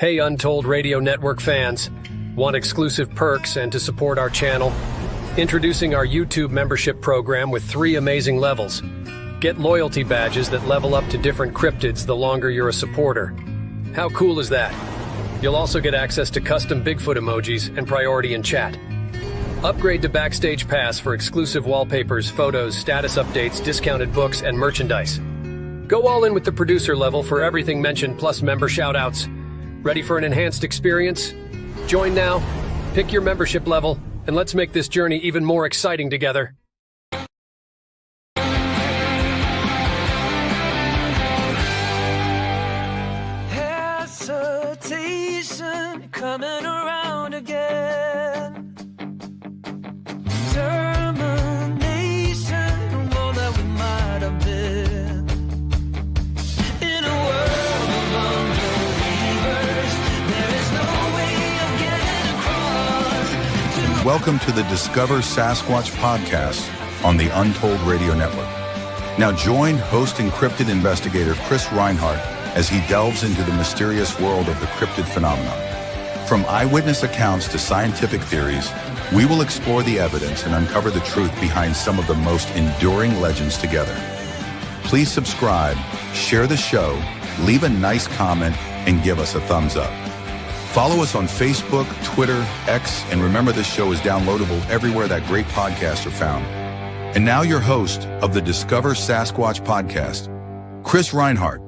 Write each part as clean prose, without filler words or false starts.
Hey Untold Radio Network fans, want exclusive perks and to support our channel? Introducing our YouTube membership program with 3 amazing levels. Get loyalty badges that level up to different cryptids the longer you're a supporter. How cool is that? You'll also get access to custom Bigfoot emojis and priority in chat. Upgrade to Backstage Pass for exclusive wallpapers, photos, status updates, discounted books, and merchandise. Go all in with the producer level for everything mentioned plus member shoutouts. Ready for an enhanced experience? Join now, pick your membership level, and let's make this journey even more exciting together. Hesitation coming around again. Termination, more than we might have been. In a world of unbelievers, there is no way of getting across. Welcome to the Discover Sasquatch podcast on the Untold Radio Network. Now join host and cryptid investigator Chris Reinhardt as he delves into the mysterious world of the cryptid phenomenon. From eyewitness accounts to scientific theories, we will explore the evidence and uncover the truth behind some of the most enduring legends together. Please subscribe, share the show, leave a nice comment, and give us a thumbs up. Follow us on Facebook, Twitter, X, and remember this show is downloadable everywhere that great podcasts are found. And now your host of the Discover Sasquatch podcast, Chris Reinhardt.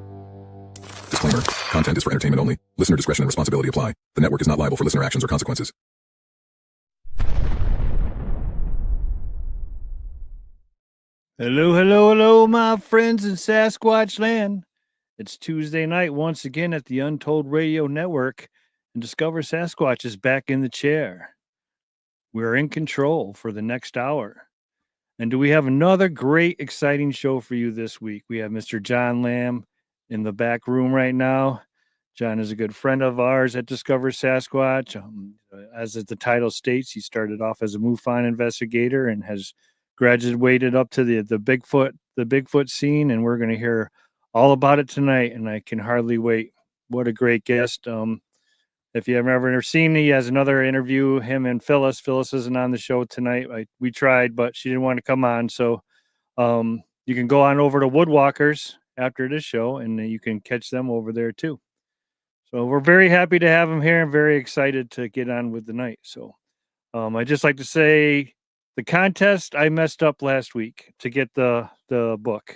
Disclaimer. Content is for entertainment only. Listener discretion and responsibility apply. The network is not liable for listener actions or consequences. Hello, my friends in Sasquatch land. It's Tuesday night once again at the Untold Radio Network, and Discover Sasquatch is back in the chair. We're in control for the next hour. And do we have another great, exciting show for you this week? We have Mr. John Lamb in the back room right now. John is a good friend of ours at Discover Sasquatch. As the title states, he started off as a Mufon investigator and has graduated up to the Bigfoot scene, and we're going to hear all about it tonight, and I can hardly wait. What a great guest. If you have ever seen, he has another interview, him and Phyllis. Phyllis isn't on the show tonight. We tried, but she didn't want to come on, so you can go on over to Woodwalkers after this show, and you can catch them over there too. So we're very happy to have him here and very excited to get on with the night. So I'd just like to say the contest, I messed up last week to get the book,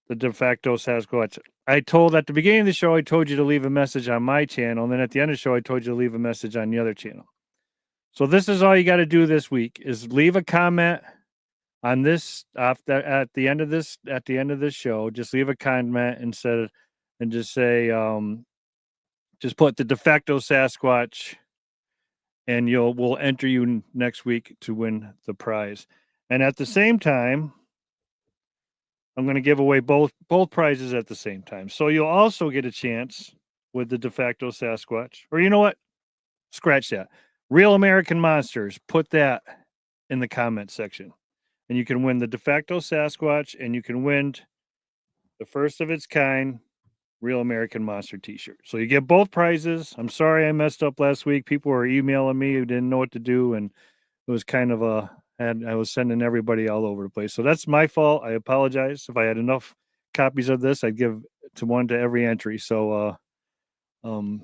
the De Facto Sasquatch. At the beginning of the show, I told you to leave a message on my channel, and then at the end of the show, I told you to leave a message on the other channel. So this is all you got to do this week is leave a comment on this at the end of this show. Just leave a comment and just say just put the De Facto Sasquatch, and we'll enter you next week to win the prize. And at the same time, I'm going to give away both prizes at the same time. So you'll also get a chance with the De Facto Sasquatch. Or you know what? Scratch that. Real American Monsters. Put that in the comment section. And you can win the De Facto Sasquatch, and you can win the first of its kind Real American Monster t-shirt. So you get both prizes. I'm sorry I messed up last week. People were emailing me who didn't know what to do, and it was kind of I was sending everybody all over the place. So that's my fault. I apologize. If I had enough copies of this, I'd give one to every entry. So I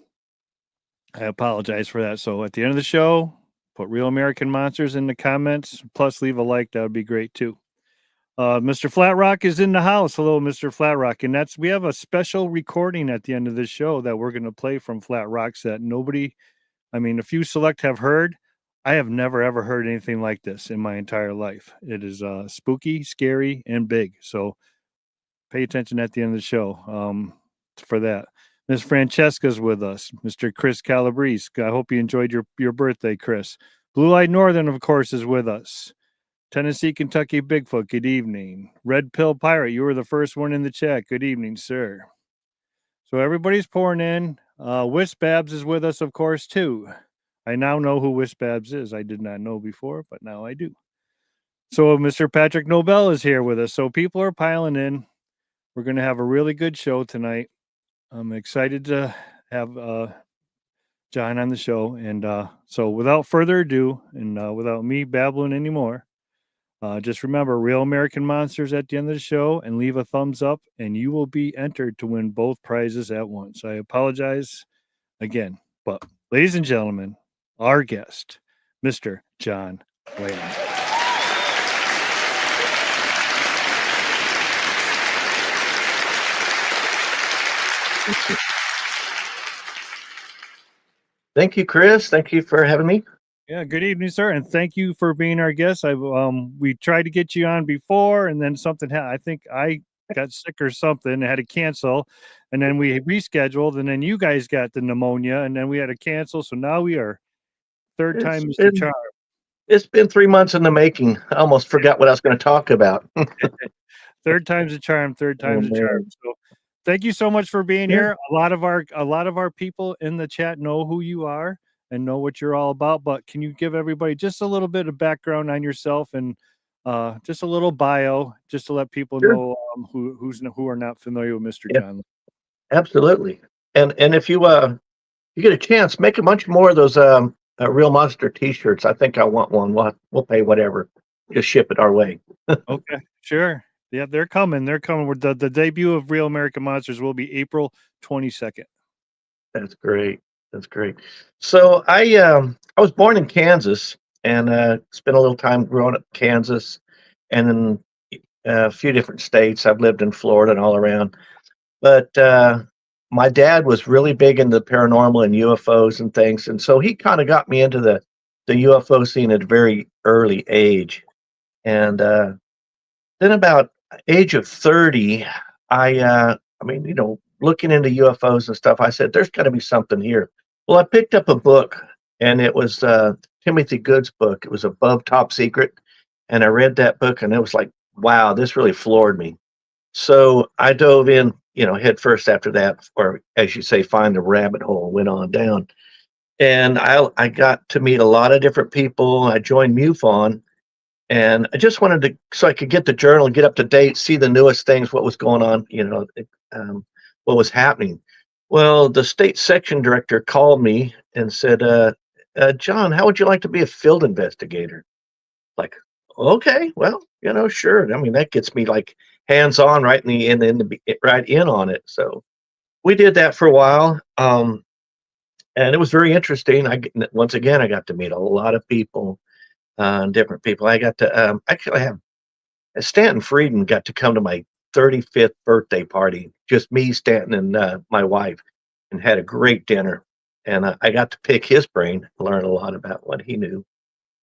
apologize for that. So at the end of the show, put Real American Monsters in the comments, plus leave a like. That would be great too. Mr. Flatrock is in the house. Hello, Mr. Flatrock. And we have a special recording at the end of this show that we're going to play from Flatrocks that a few select have heard. I have never, ever heard anything like this in my entire life. It is spooky, scary, and big. So pay attention at the end of the show for that. Miss Francesca's with us. Mr. Chris Calabrese. I hope you enjoyed your birthday, Chris. Blue-Eyed Northern, of course, is with us. Tennessee, Kentucky Bigfoot, good evening. Red Pill Pirate, you were the first one in the chat. Good evening, sir. So everybody's pouring in. Wisbabs is with us, of course, too. I now know who Wisbabs is. I did not know before, but now I do. So Mr. Patrick Nobel is here with us. So people are piling in. We're going to have a really good show tonight. I'm excited to have John on the show. And so without further ado, and without me babbling anymore, just remember Real American Monsters at the end of the show and leave a thumbs up, and you will be entered to win both prizes at once. I apologize again, but ladies and gentlemen, our guest, Mr. John Whalen. Thank you, Chris. Thank you for having me. Yeah, good evening, sir, and thank you for being our guest. We tried to get you on before, and then something happened. I think I got sick or something and had to cancel, and then we rescheduled, and then you guys got the pneumonia, and then we had to cancel. So now we are third time is the charm. It's been 3 months in the making. I almost forgot what I was going to talk about. Third time's a charm. Third time's a charm. So thank you so much for being here. A lot of our people in the chat know who you are and know what you're all about. But can you give everybody just a little bit of background on yourself and just a little bio, just to let people know who are not familiar with Mr. John? Absolutely. And if you get a chance, make a bunch more of those Real Monster T-shirts. I think I want one. We'll pay whatever. Just ship it our way. Okay, sure. Yeah, they're coming. They're coming. The debut of Real American Monsters will be April 22nd. That's great. That's great. So I was born in Kansas and spent a little time growing up in Kansas, and then a few different states. I've lived in Florida and all around. But my dad was really big into paranormal and UFOs and things, and so he kind of got me into the UFO scene at a very early age. And then about age of 30, I mean, looking into UFOs and stuff, I said, there's got to be something here. Well, I picked up a book, and it was Timothy Good's book. It was Above Top Secret, and I read that book, and it was like, wow, this really floored me. So I dove in, head first after that, or as you say, find the rabbit hole, went on down. And I got to meet a lot of different people. I joined MUFON, and I just wanted to, so I could get the journal and get up to date, see the newest things, what was going on, what was happening. Well, the state section director called me and said, John, how would you like to be a field investigator? Like, okay, well, sure. I mean, that gets me like hands-on right right in on it. So we did that for a while. And it was very interesting. Once again, I got to meet a lot of people, different people. I got to actually have Stanton Frieden got to come to my 35th birthday party, just me, Stanton, and my wife, and had a great dinner. And I got to pick his brain, learn a lot about what he knew.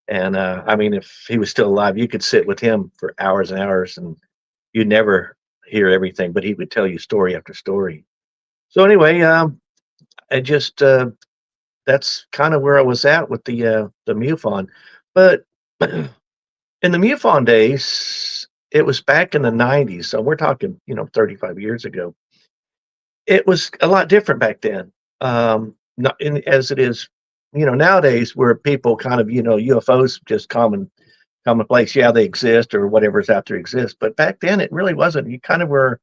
And I mean, if he was still alive, you could sit with him for hours and hours, and you'd never hear everything, but he would tell you story after story. So anyway, I just that's kind of where I was at with the MUFON. But in the MUFON days, it was back in the 90s, so we're talking 35 years ago. It was a lot different back then, as it is nowadays, where people kind of UFOs just commonplace. Yeah, they exist, or whatever's out there exists. But back then, it really wasn't. You kind of were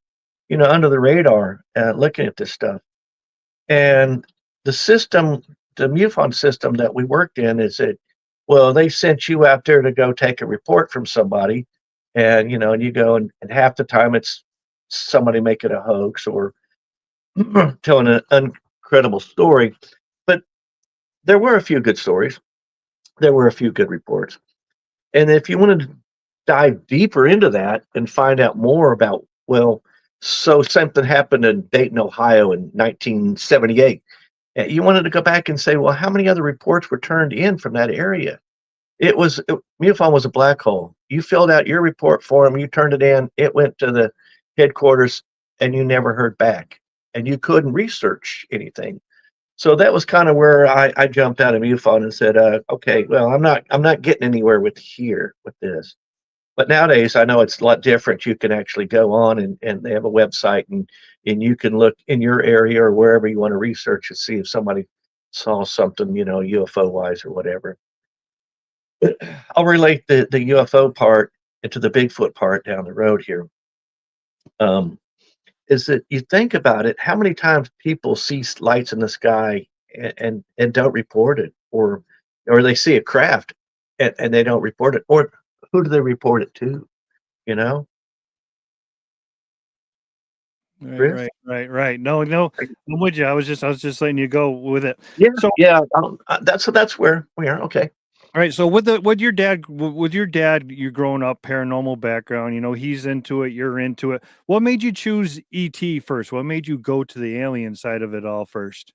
under the radar looking at this stuff. And the system, the MUFON system that we worked in, is that, well, they sent you out there to go take a report from somebody, and and you go, and half the time it's somebody making a hoax or telling an uncredible story. But there were a few good stories. There were a few good reports. And if you wanted to dive deeper into that and find out more about, well, so something happened in Dayton, Ohio in 1978. You wanted to go back and say, well, how many other reports were turned in from that area? MUFON was a black hole. You filled out your report form, you turned it in, it went to the headquarters, and you never heard back. And you couldn't research anything. So that was kind of where I jumped out of MUFON and said, okay, well, I'm not getting anywhere with this. But nowadays, I know it's a lot different. You can actually go on and they have a website, and you can look in your area or wherever you want to research and see if somebody saw something, UFO wise or whatever. I'll relate the UFO part into the Bigfoot part down the road here. is that you think about it, how many times people see lights in the sky and don't report it, or they see a craft and they don't report it, or who do they report it to? You know, Right, Chris? right, right, right. No, no, I'm with you. I was just letting you go with it. Yeah, So, yeah. That's where we are. Okay. all right. So with your dad, you're growing up, paranormal background. You know, he's into it. You're into it. What made you choose ET first? What made you go to the alien side of it all first?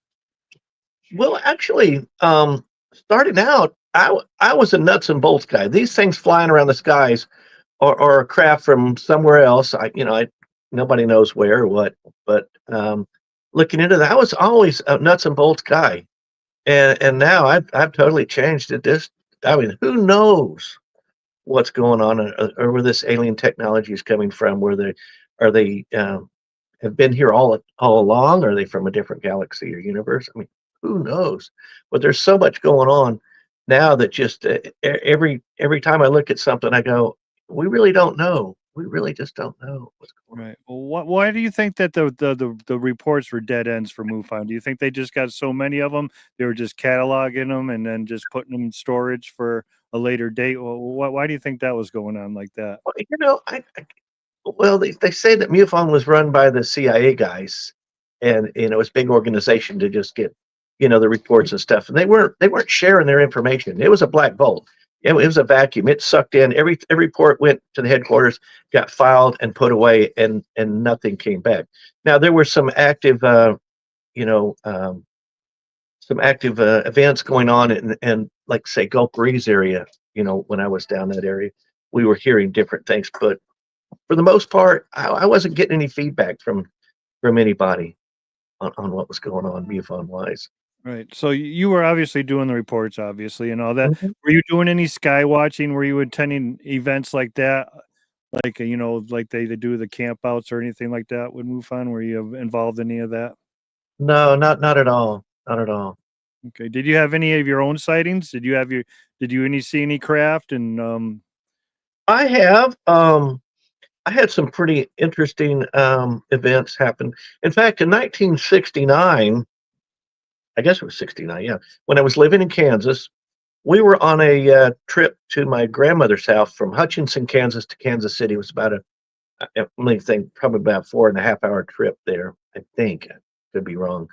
Well, actually, starting out, I was a nuts and bolts guy. These things flying around the skies or a craft from somewhere else. I nobody knows where or what, but looking into that, I was always a nuts and bolts guy, and now I've totally changed it. I mean, who knows what's going on, or where this alien technology is coming from? Where they are they have been here all along? Are they from a different galaxy or universe? I mean, who knows? But there's so much going on now that just every time I look at something, I go, we really don't know. We really just don't know what's going on. Right. Well, why do you think that the reports were dead ends for MUFON? Do you think they just got so many of them, they were just cataloging them and then just putting them in storage for a later date? Well, why do you think that was going on like that? Well, well, they say that MUFON was run by the CIA guys, and it was a big organization to just get the reports and stuff, and they weren't sharing their information. It was a black vault. It was a vacuum. It sucked in every report went to the headquarters, got filed and put away, and nothing came back. Now there were you know um, some active events going on, and like say Gulf Breeze area. When I was down that area, we were hearing different things, but for the most part, I wasn't getting any feedback from anybody on what was going on MUFON wise. Right. So you were obviously doing the reports, obviously, and all that. Mhm. Were you doing any sky watching? Were you attending events like that? Like, like they do the camp outs or anything like that with MUFON? Were you involved in any of that? No, not at all, not at all. Okay. Did you have any of your own sightings? Did you see any craft and I have I had some pretty interesting events happen. In fact, in 1969, I guess it was 69, yeah, when I was living in Kansas, we were on a trip to my grandmother's house from Hutchinson, Kansas to Kansas City. It was about I think probably about 4.5 hour trip there. I think I could be wrong.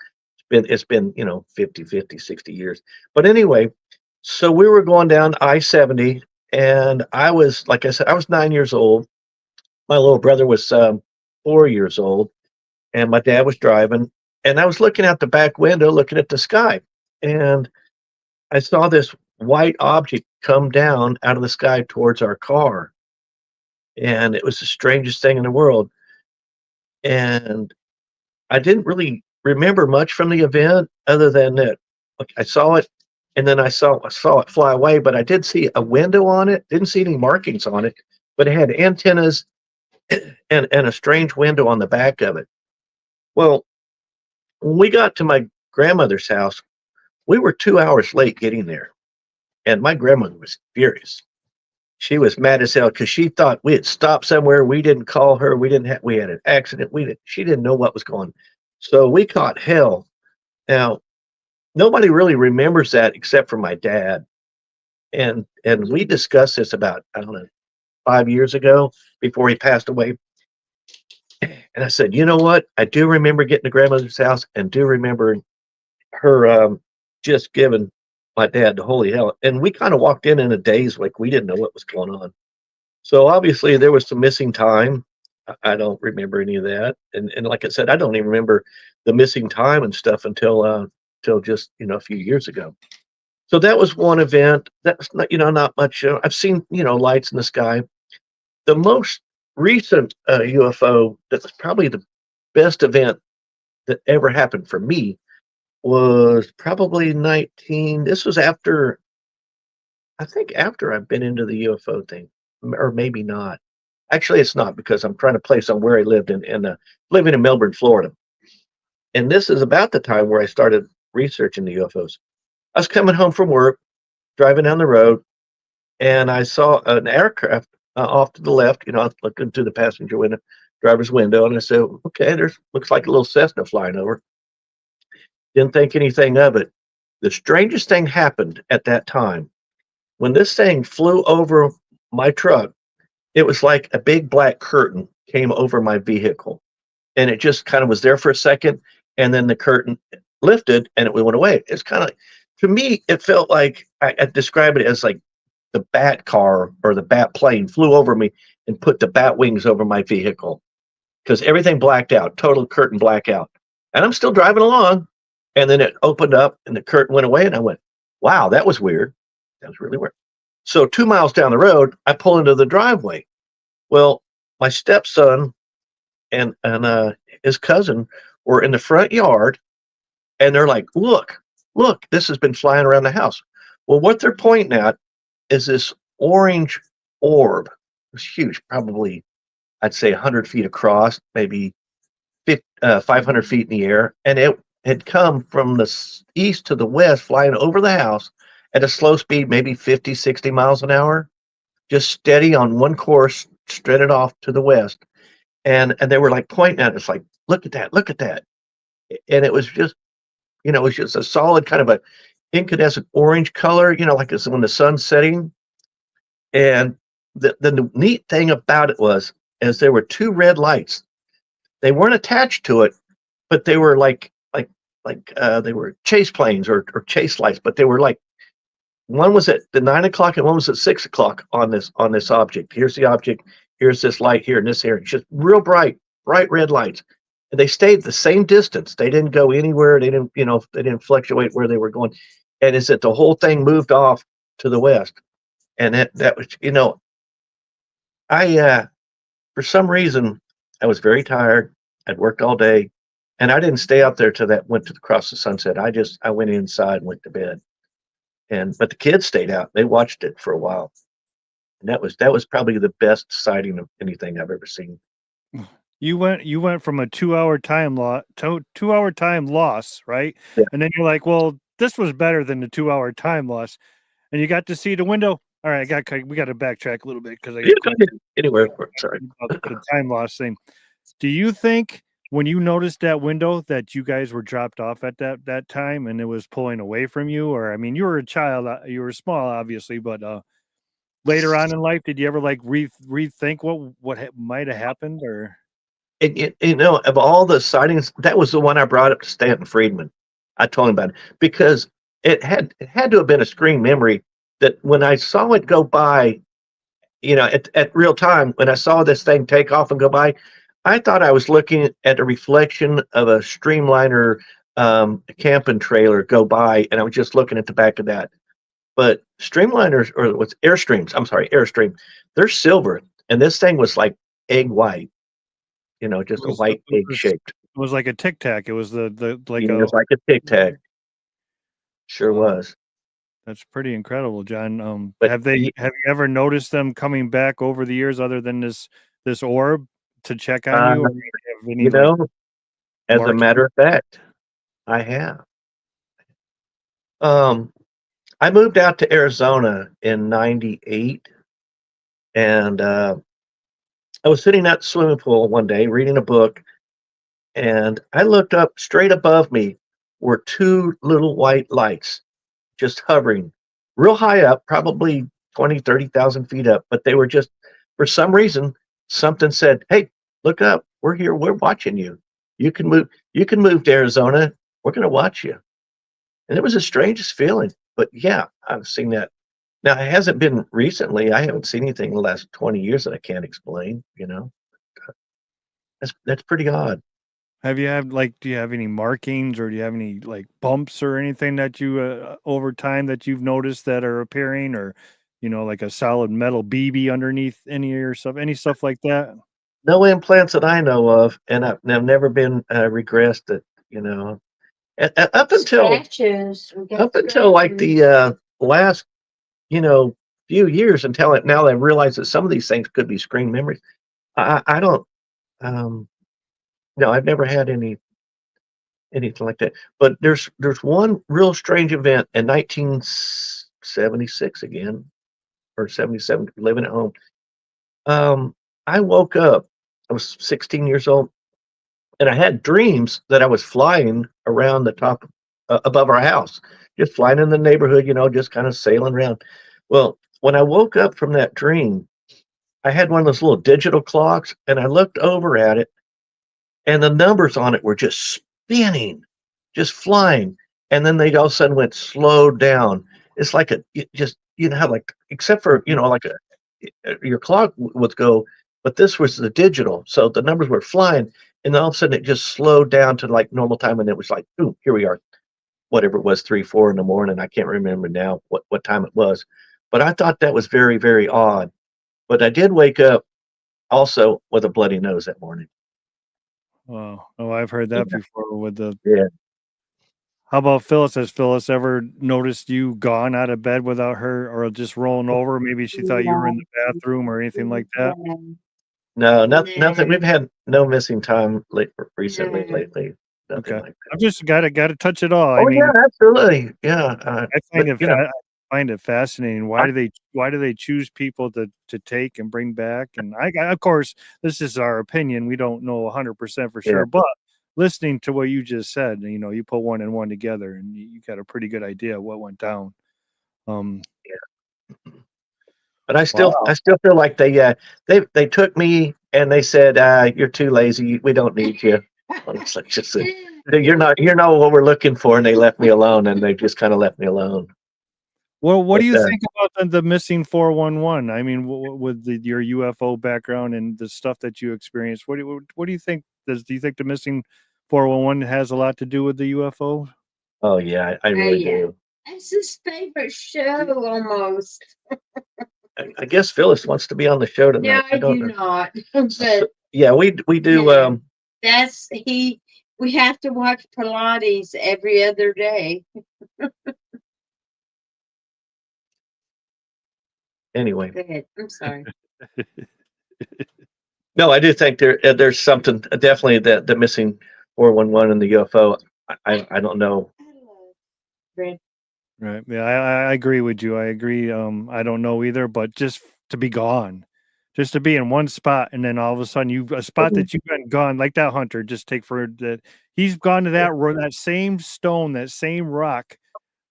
It's been 50, 60 years. But anyway, so we were going down I-70, and I was, like I said, I was 9 years old. My little brother was 4 years old, and my dad was driving. And I was looking out the back window, looking at the sky, and I saw this white object come down out of the sky towards our car, and it was the strangest thing in the world. And I didn't really remember much from the event other than that, like, I saw it, and then I saw it fly away. But I did see a window on it. Didn't see any markings on it, but it had antennas and a strange window on the back of it. Well, when we got to my grandmother's house, we were 2 hours late getting there, and my grandmother was furious. She was mad as hell because she thought we had stopped somewhere. We didn't call her. We had an accident. She didn't know what was going on. So we caught hell. Now, nobody really remembers that except for my dad. And we discussed this about, I don't know, 5 years ago before he passed away. And I said, you know what? I do remember getting to grandmother's house and do remember her just giving my dad the holy hell. And we kind of walked in a daze, like we didn't know what was going on. So obviously there was some missing time. I don't remember any of that. And like I said, I don't even remember the missing time and stuff until just a few years ago. So that was one event. That's not much. I've seen lights in the sky. The most recent UFO that was probably the best event that ever happened for me was probably 19. This was after, I think, after I've been into the UFO thing, or maybe not. Actually, it's not, because I'm trying to place on where I lived living in Melbourne, Florida. And this is about the time where I started researching the UFOs. I was coming home from work, driving down the road, and I saw an aircraft off to the left. I was looking through the passenger window. driver's window, and I said, okay, there's looks like a little Cessna flying over. Didn't think anything of it. The strangest thing happened at that time. When this thing flew over my truck, it was like a big black curtain came over my vehicle, and it just kind of was there for a second, and then the curtain lifted and it went away. It's kind of, to me, it felt like I describe it as like the bat car or the bat plane flew over me and put the bat wings over my vehicle because everything blacked out, total curtain blackout. And I'm still driving along, and then it opened up and the curtain went away, and I went, wow, that was weird. That was really weird. So 2 miles down the road, I pull into the driveway. Well, my stepson and his cousin were in the front yard, and they're like, look, this has been flying around the house. Well, what they're pointing at is this orange orb. It was huge, probably, I'd say 100 feet across, maybe 500 feet in the air. And it had come from the east to the west, flying over the house at a slow speed, maybe 50, 60 miles an hour, just steady on one course, straight off to the west. And they were like pointing at us, like, look at that, look at that. And it was just, it was just a solid kind of a incandescent orange color, like it's when the sun's setting. And the neat thing about it was, is there were two red lights. They weren't attached to it, but they were like they were chase planes or chase lights, but they were like, one was at the 9 o'clock and one was at 6 o'clock on this object. Here's the object, here's this light here and this here. It's just real bright red lights. And they stayed the same distance. They didn't go anywhere. They didn't fluctuate where they were going. And it's that the whole thing moved off to the west. And that was, I for some reason I was very tired. I'd worked all day, and I didn't stay out there till that went to across the sunset. I went inside and went to bed. But the kids stayed out. They watched it for a while. And that was probably the best sighting of anything I've ever seen. You went from a 2-hour time loss, right? Yeah. And then you're like, well, this was better than the 2-hour time loss. And you got to see the window. All right, we got to backtrack a little bit because Anywhere. Sorry. The time loss thing. Do you think when you noticed that window that you guys were dropped off at that time and it was pulling away from you? Or, I mean, you were a child, you were small, obviously, but later on in life, did you ever like rethink what might have happened? Or of all the sightings, that was the one I brought up to Stanton Friedman. I told him about it because it had to have been a screen memory that when I saw it go by, at real time, when I saw this thing take off and go by, I thought I was looking at a reflection of a Streamliner camping trailer go by, and I was just looking at the back of that. But Streamliners, or what's Airstream, they're silver, and this thing was like egg white. Just a white egg shaped. It was like a Tic Tac. It was it was like a Tic Tac. Sure was. That's pretty incredible, John. But have you ever noticed them coming back over the years, other than this orb to check on you? Or have any, as a matter of fact, I have. I moved out to Arizona in '98, and I was sitting at the swimming pool one day reading a book, and I looked up. Straight above me were two little white lights just hovering real high up, probably 20, 30,000 feet up. But they were just, for some reason, something said, hey, look up. We're here. We're watching you. You can move to Arizona. We're going to watch you. And it was the strangest feeling. But yeah, I've seen that. Now, it hasn't been recently. I haven't seen anything in the last 20 years that I can't explain, That's pretty odd. Do you have any markings, or do you have any like bumps or anything that you over time that you've noticed that are appearing, or like a solid metal BB underneath any of your stuff, any stuff like that? No implants that I know of, and I've never been regressed. Up until like the last few years, until now I realize that some of these things could be screen memories. I don't. No, I've never had anything like that. But there's one real strange event in 1976 again, or 77, living at home. I woke up I was 16 years old, and I had dreams that I was flying around the top above our house, just flying in the neighborhood, just kind of sailing around. Well, when I woke up from that dream, I had one of those little digital clocks, and I looked over at it, and the numbers on it were just spinning, just flying, and then they all of a sudden went slow down. It's like just how like except for like your clock would go, but this was the digital, so the numbers were flying, and then all of a sudden it just slowed down to like normal time, and it was like, boom, here we are, whatever it was, 3, 4 in the morning. I can't remember now what time it was, but I thought that was very, very odd. But I did wake up also with a bloody nose that morning. Wow. Oh, I've heard that before with the. Yeah. How about Phyllis? Has Phyllis ever noticed you gone out of bed without her, or just rolling over? Maybe she thought you were in the bathroom or anything like that. No, nothing. We've had no missing time recently, lately. Nothing Okay. like that. I've just got to touch it all. Oh, yeah, absolutely. Yeah. I find But, it I find it fascinating. Why do they choose people to take and bring back? And I of course, this is our opinion. We don't know 100% for sure, Yeah. but listening to what you just said, you put one and one together, and you got a pretty good idea of what went down. But I still feel like they took me and they said, "You're too lazy. We don't need you." Well, it's like just you're not what we're looking for, and they left me alone, and they just kind of left me alone. Well, what But, do you think about the missing 411? I mean, with your UFO background and the stuff that you experienced, what do you think? Do you think the missing 411 has a lot to do with the UFO? Oh yeah, I really do. It's his favorite show almost. I guess Phyllis wants to be on the show tonight. No, I don't do know. not. But Yeah, we do. yeah. We have to watch Pilates every other day. Anyway, Go ahead. I'm sorry. no, I do think there's something definitely the missing 411 and the UFO. I don't know. Red. Right. Yeah, I agree with you. I agree. I don't know either, but just to be gone, just to be in one spot, and then all of a sudden a spot that you've been gone, like that hunter, just take for that he's gone to that same stone, that same rock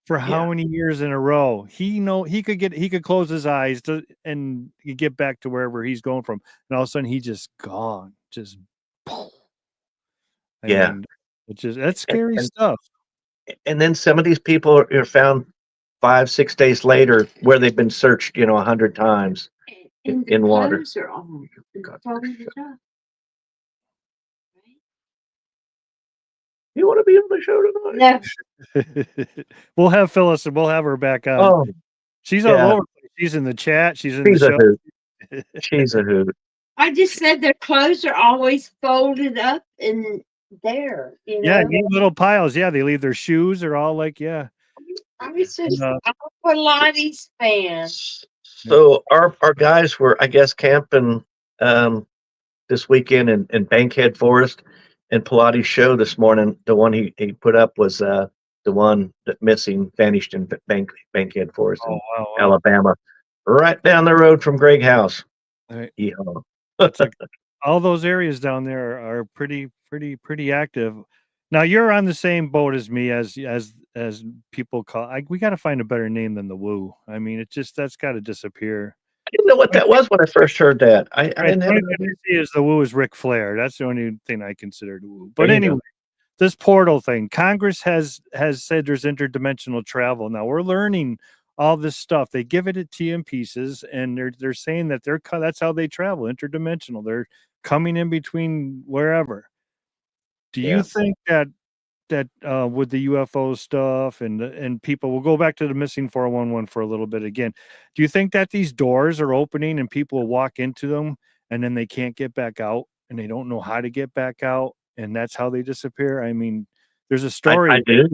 for how many years in a row. He could close his eyes and get back to wherever he's going from, and all of a sudden he's just gone. Just I mean, that's scary stuff. And then some of these people are found 5-6 days later where they've been searched, 100 times in water. Are on. You want to be on the show tonight? No. We'll have Phyllis and we'll have her back on. Oh, she's all over. She's in the chat. She's in the show. Hoot. She's a hoot. I just said their clothes are always folded up in there. Yeah, neat little piles. Yeah, they leave their shoes. They're all like, yeah. I was just I'm a Pilates fan. So our guys were, I guess, camping this weekend in Bankhead Forest, and Pilates show this morning. The one he put up was the one that vanished in Bankhead Forest in Alabama, right down the road from Greg House. Right. Yeehaw. Like, all those areas down there are pretty active. Now you're on the same boat as me, as people call. We got to find a better name than the woo. I mean, that's got to disappear. I didn't know what that was when I first heard that. I didn't have is the woo is Ric Flair. That's the only thing I consider the woo. But anyway, this portal thing, Congress has said there's interdimensional travel. Now we're learning all this stuff. They give it to you in pieces, and they're saying that that's how they travel, interdimensional. They're coming in between wherever. Do you think that with the UFO stuff and people, we'll go back to the missing 411 for a little bit again. Do you think that these doors are opening and people will walk into them and then they can't get back out and they don't know how to get back out, and that's how they disappear? I mean, there's a story. I do.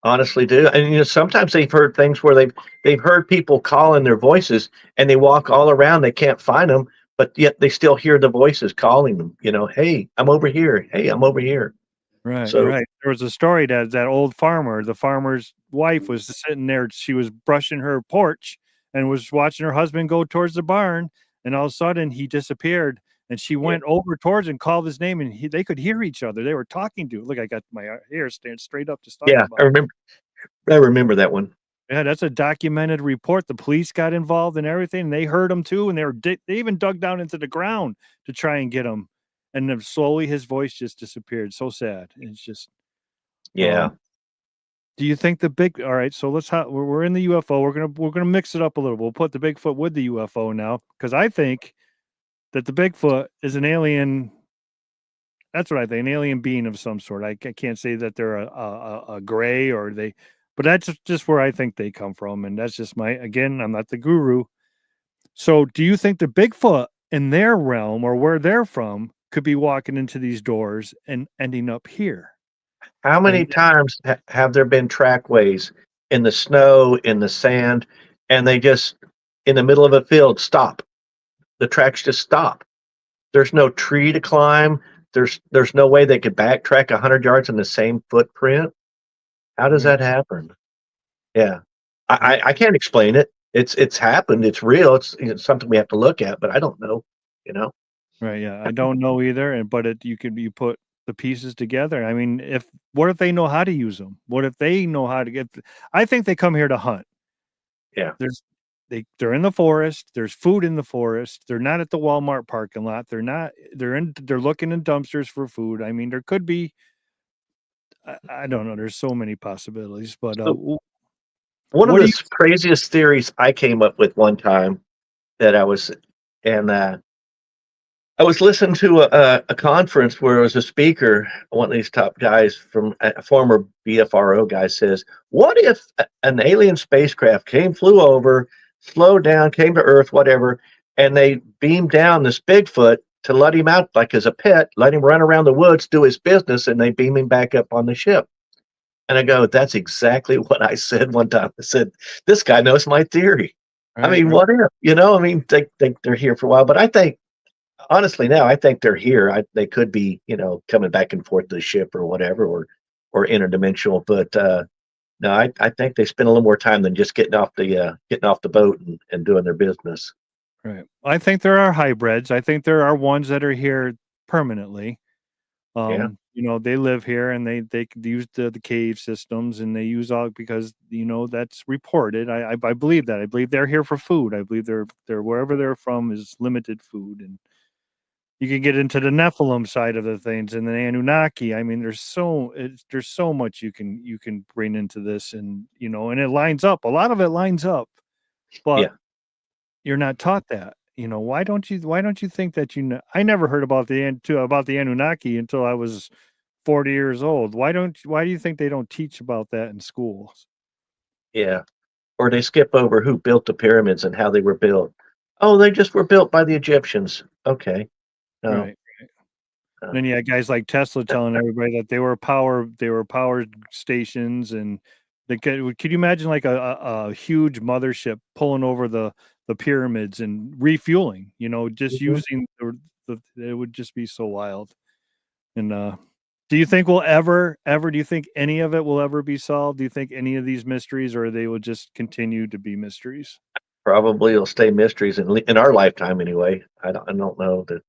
Honestly do. And sometimes they've heard things where they've heard people call in their voices, and they walk all around, they can't find them, but yet they still hear the voices calling them, hey, I'm over here. Hey, I'm over here. Right. So, right. There was a story that old farmer, the farmer's wife, was sitting there. She was brushing her porch and was watching her husband go towards the barn, and all of a sudden he disappeared. And she went over towards and called his name, and they could hear each other. They were talking to. Look, I got my hair stand straight up just talking Yeah, about. I remember that one. Yeah, that's a documented report. The police got involved and everything. And they heard him too, and they even dug down into the ground to try and get him. And then slowly his voice just disappeared. So sad. It's just Yeah. do you think all right, so we're in the UFO. We're gonna mix it up a little. We'll put the Bigfoot with the UFO now, because I think that the Bigfoot is an alien. That's what I think, an alien being of some sort. I can't say that they're a gray or but that's just where I think they come from. And that's just again, I'm not the guru. So do you think the Bigfoot in their realm or where they're from could be walking into these doors and ending up here? How many times have there been trackways in the snow, in the sand, and they just, in the middle of a field, stop? The tracks just stop. There's no tree to climb. There's no way they could backtrack 100 yards in the same footprint. How does that happen? Yeah, I can't explain it. It's happened. It's real. It's something we have to look at, but I don't know. Right? Yeah, I don't know either. But you put the pieces together. I mean, what if they know how to use them? What if they know how to get? I think they come here to hunt. Yeah. They're in the forest. There's food in the forest. They're not at the Walmart parking lot. They're looking in dumpsters for food. I mean, there could be, I don't know. There's so many possibilities, but one of the craziest theories I came up with one time that I was listening to a conference where it was a speaker, one of these top guys from a former BFRO guy says, what if an alien spacecraft flew over, slowed down, came to Earth, whatever, and they beamed down this Bigfoot to let him out like as a pet, let him run around the woods, do his business, and they beam him back up on the ship. And I go, that's exactly what I said one time. I said, this guy knows my theory. Right, I mean, what if, I mean, they're here for a while, but I think, honestly, now I think they're here. They could be, coming back and forth to the ship or whatever, or interdimensional. But no, I think they spend a little more time than just getting off the boat and doing their business. Right. I think there are hybrids. I think there are ones that are here permanently. They live here and they use the cave systems, and they use all because that's reported. I believe that. I believe they're here for food. I believe they're wherever they're from is limited food, and you can get into the Nephilim side of the things and the Anunnaki. I mean, there's so much you can bring into this, and and it lines up. A lot of it lines up, but you're not taught that. Why don't you think that I never heard about the Anunnaki until I was 40 years old. Why do you think they don't teach about that in schools? Yeah. Or they skip over who built the pyramids and how they were built. Oh, they just were built by the Egyptians. Okay. No. Right. Then you had guys like Tesla telling everybody that they were power stations, and could you imagine like a huge mothership pulling over the pyramids and refueling, just using it would just be so wild. And do you think do you think any of it will ever be solved? Do you think any of these mysteries, or they will just continue to be mysteries? Probably it'll stay mysteries in our lifetime anyway. I don't know that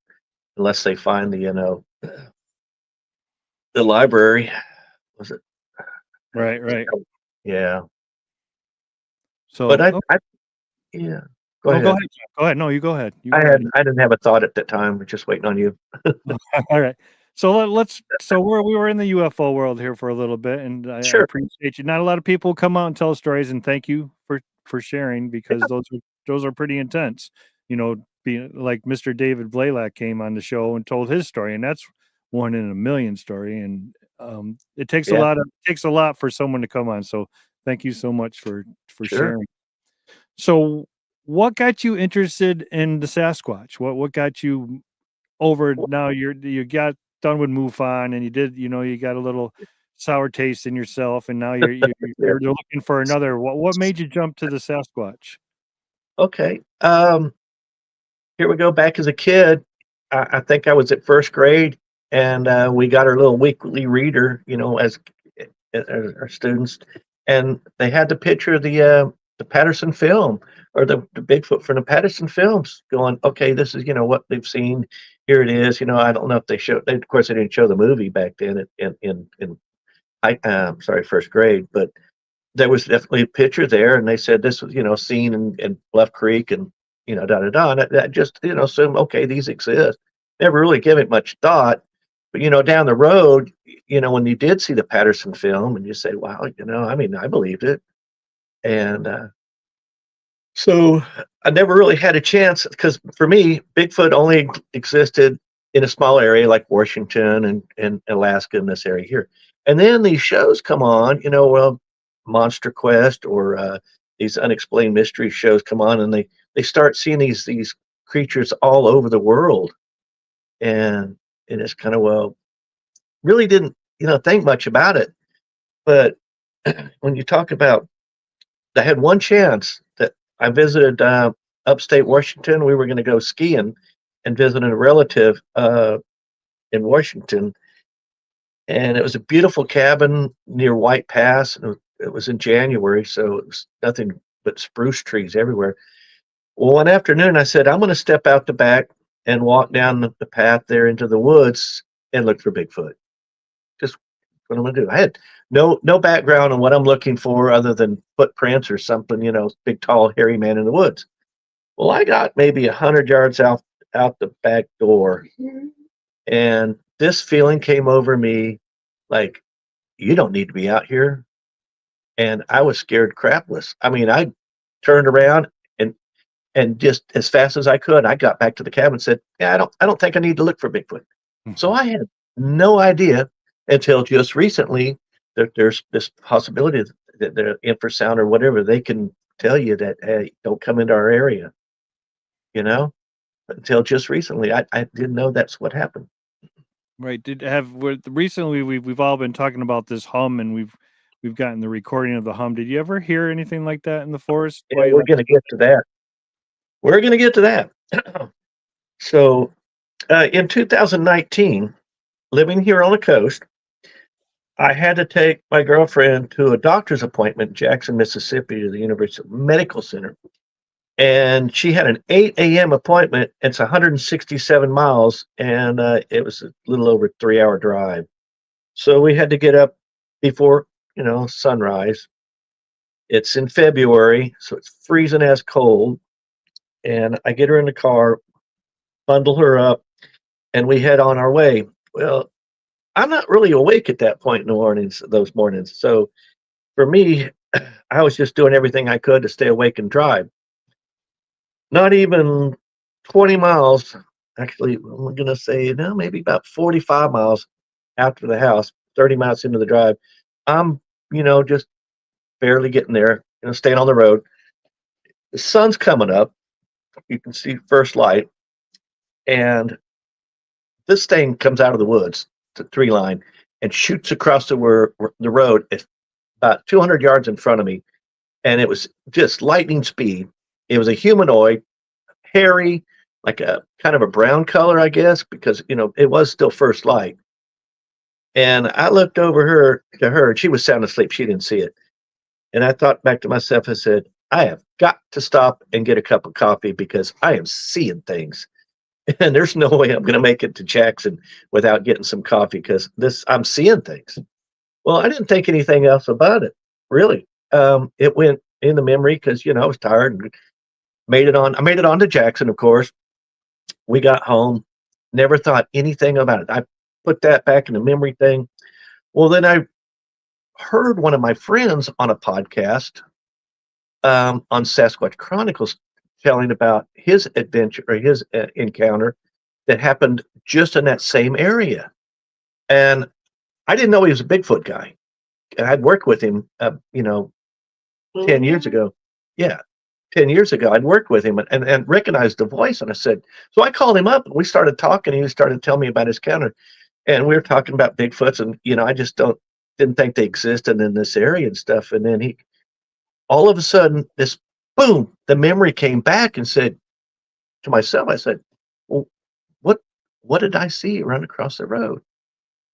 unless they find the library. Was it? Right. Yeah. So, but yeah. Go ahead. Go ahead. Go ahead. No, you go ahead. I didn't have a thought at that time. We're just waiting on you. All right. So we were in the UFO world here for a little bit, and I appreciate you. Not a lot of people come out and tell stories, and thank you for sharing, because those are pretty intense. Being like Mr. David Blaylock came on the show and told his story, and that's 1 in a million story, and it takes a lot for someone to come on. So thank you so much for sharing. So what got you interested in the Sasquatch? What got you over? Now you got done with Mufon, and you got a little sour taste in yourself, and now you're looking for another. What made you jump to the Sasquatch? Okay. Here we go. Back as a kid, I think I was at first grade, and we got our little weekly reader, as our students, and they had the picture of the the Patterson film or the Bigfoot from the Patterson films, going, okay, this is what they've seen. Here it is. I don't know if they showed. Of course, they didn't show the movie back then in sorry, first grade, but there was definitely a picture there, and they said this was seen in Bluff Creek, and da da da. And I just assume, okay, these exist. Never really give it much thought. But down the road, when you did see the Patterson film, and you say, wow, I mean, I believed it. And so I never really had a chance, because for me, Bigfoot only existed in a small area like Washington and Alaska, in this area here. And then these shows come on, well, Monster Quest or these unexplained mystery shows come on, and they start seeing these creatures all over the world. And it's kind of, well, really didn't think much about it. But when you talk about, I had one chance that I visited upstate Washington. We were going to go skiing and visit a relative in Washington, and it was a beautiful cabin near White Pass. And it was in January, so it was nothing but spruce trees everywhere. Well, one afternoon I said, I'm going to step out the back and walk down the path there into the woods and look for Bigfoot. Just what I'm going to do. I had no background on what I'm looking for other than footprints or something, big, tall, hairy man in the woods. Well, I got maybe 100 yards out the back door, and this feeling came over me like, you don't need to be out here. And I was scared crapless. I mean, I turned around and just as fast as I could, I got back to the cabin and said, yeah, I don't think I need to look for Bigfoot. So I had no idea until just recently that there's this possibility that the infrasound or whatever, they can tell you that, hey, don't come into our area. Until just recently, I didn't know that's what happened. Right. Recently we've all been talking about this hum, and we've gotten the recording of the hum. Did you ever hear anything like that in the forest? Yeah, we're going to get to that. We're going to get to that. So in 2019, living here on the coast, I had to take my girlfriend to a doctor's appointment in Jackson, Mississippi, to the University Medical Center. And she had an 8 a.m. appointment. It's 167 miles, and it was a little over a 3-hour drive. So we had to get up before, sunrise. It's in February, so it's freezing as cold. And I get her in the car, bundle her up, and we head on our way. Well, I'm not really awake at that point in the mornings, those mornings. So for me, I was just doing everything I could to stay awake and drive. Not even 20 miles, actually, I'm going to say, maybe about 45 miles after the house, 30 miles into the drive. I'm, just barely getting there, staying on the road. The sun's coming up. You can see first light, and this thing comes out of the woods, the tree line, and shoots across the road at about 200 yards in front of me, and it was just lightning speed. It was a humanoid, hairy, like a kind of a brown color, I guess, because it was still first light. And I looked over to her, and she was sound asleep. She didn't see it, and I thought back to myself. I said, I have got to stop and get a cup of coffee because I am seeing things. And there's no way I'm going to make it to Jackson without getting some coffee, because I'm seeing things. Well, I didn't think anything else about it, really. It went in the memory because, I was tired and I made it on to Jackson, of course. We got home, never thought anything about it. I put that back in the memory thing. Well, then I heard one of my friends on a podcast on Sasquatch Chronicles telling about his adventure or his encounter that happened just in that same area. And I didn't know he was a Bigfoot guy. And I'd worked with him, 10 years ago. Yeah, 10 years ago, I'd worked with him and recognized the voice. And I said, so I called him up and we started talking. And he started telling me about his encounter. And we were talking about Bigfoots. And, I just didn't think they existed in this area and stuff. And then all of a sudden, this boom, the memory came back and said to myself, I said, well, what did I see run across the road?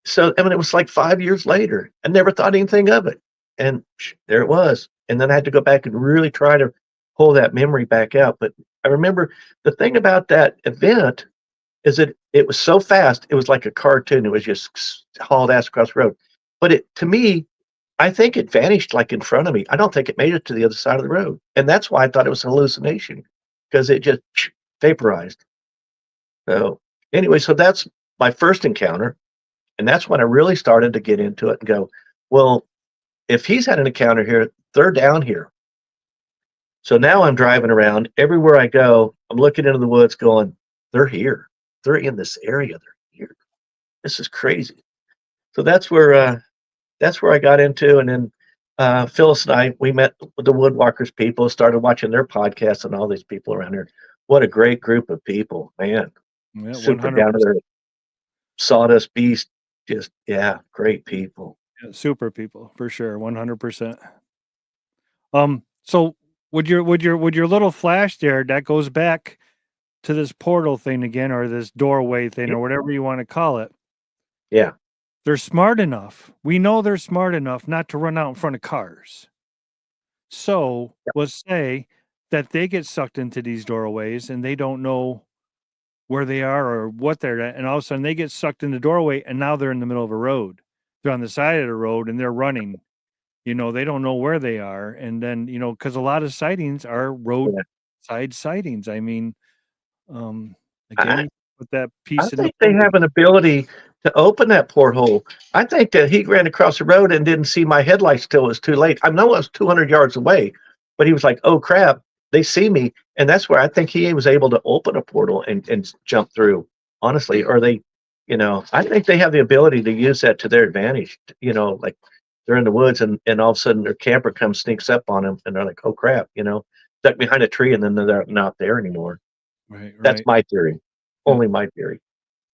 So, it was like 5 years later. I never thought anything of it. And there it was. And then I had to go back and really try to pull that memory back out. But I remember the thing about that event is that it was so fast. It was like a cartoon. It was just hauled ass across the road. But to me, I think it vanished like in front of me. I don't think it made it to the other side of the road. And that's why I thought it was an hallucination, because it just vaporized. So anyway, so that's my first encounter. And that's when I really started to get into it and go, well, if he's had an encounter here, they're down here. So now I'm driving around. Everywhere I go, I'm looking into the woods going, they're here. They're in this area. They're here. This is crazy. So that's where I got into. And then Phyllis and I, we met with the Woodwalkers people, started watching their podcasts and all these people around here. What a great group of people, man. Yeah, Super 100%. down to their sawdust beast. Just, yeah, great people. Yeah, super people for sure. 100%. So with your little flash there, that goes back to this portal thing again, or this doorway thing, or whatever you want to call it. Yeah. They're smart enough. We know they're smart enough not to run out in front of cars. So let's say that they get sucked into these doorways and they don't know where they are or what they're at, and all of a sudden they get sucked in the doorway and now they're in the middle of a road. They're on the side of the road and they're running. They don't know where they are. And then, because a lot of sightings are roadside sightings. I mean, again, with that piece I of the think they have an ability to open that porthole. I think that he ran across the road and didn't see my headlights till it was too late. I know it was 200 yards away, but he was like, oh crap, they see me. And that's where I think he was able to open a portal and jump through, honestly. Or they, I think they have the ability to use that to their advantage. Like they're in the woods and all of a sudden their camper comes, sneaks up on them, and they're like, oh crap, stuck behind a tree, and then they're not there anymore. Right. That's my theory. Only my theory.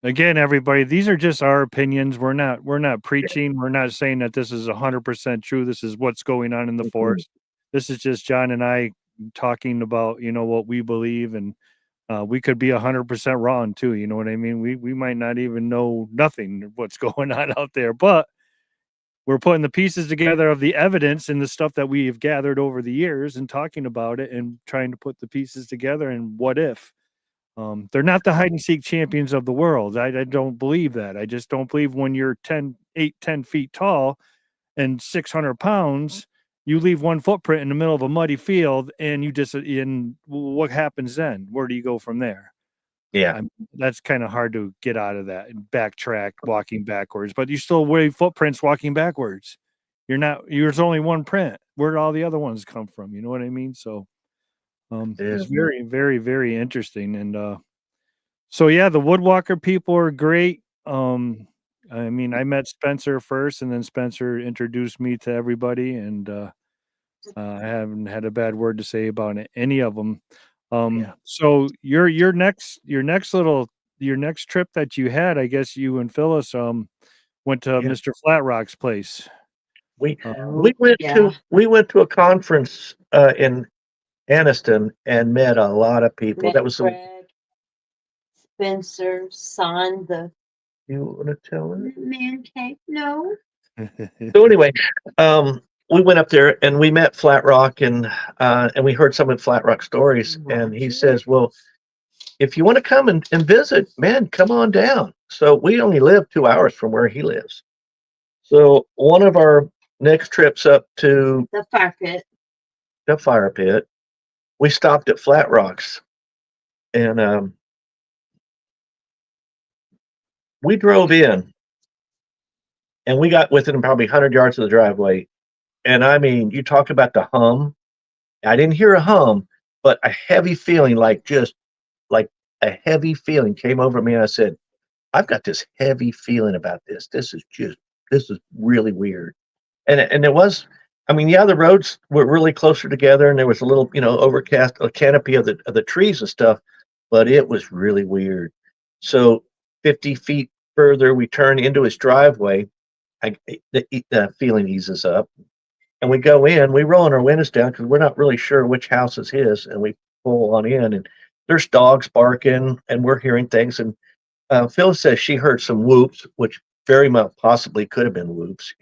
Again, everybody, these are just our opinions. We're not preaching. We're not saying that this is 100% true. This is what's going on in the forest. This is just John and I talking about, what we believe, and we could be 100% wrong too. You know what I mean? We might not even know nothing what's going on out there, but we're putting the pieces together of the evidence and the stuff that we have gathered over the years and talking about it and trying to put the pieces together. And what if? They're not the hide and seek champions of the world. I don't believe that. I just don't believe when you're 10 feet tall and 600 pounds, you leave one footprint in the middle of a muddy field and what happens then? Where do you go from there? Yeah. That's kind of hard to get out of that and backtrack walking backwards, but you still wear footprints walking backwards. There's only one print. Where did all the other ones come from? You know what I mean? So it's very, very, very interesting. And so yeah, the Woodwalker people are great. I mean, I met Spencer first, and then Spencer introduced me to everybody, and I haven't had a bad word to say about any of them. So your next trip that you had, I guess you and Phyllis went to Mr. Flatrock's place. We went to a conference in Anniston and met a lot of people. That was Greg, Spencer signed the You want to tell her? man cave. No. So anyway, we went up there and we met Flat Rock, and we heard some of Flat Rock stories. And he says, well, if you want to come and visit, man, come on down. So we only live 2 hours from where he lives. So one of our next trips up to The fire pit. We stopped at Flat Rocks, and we drove in, and we got within probably 100 yards of the driveway. And I mean, you talk about the hum. I didn't hear a hum, but a heavy feeling, like a heavy feeling came over me. And I said, I've got this heavy feeling about this. This is really weird. And it was, I mean, yeah, the roads were really closer together, and there was a little, overcast, a canopy of the trees and stuff, but it was really weird. So 50 feet further, we turn into his driveway. The feeling eases up, and we go in. We roll our windows down because we're not really sure which house is his, and we pull on in, and there's dogs barking, and we're hearing things. And Phyllis says she heard some whoops, which very much possibly could have been whoops.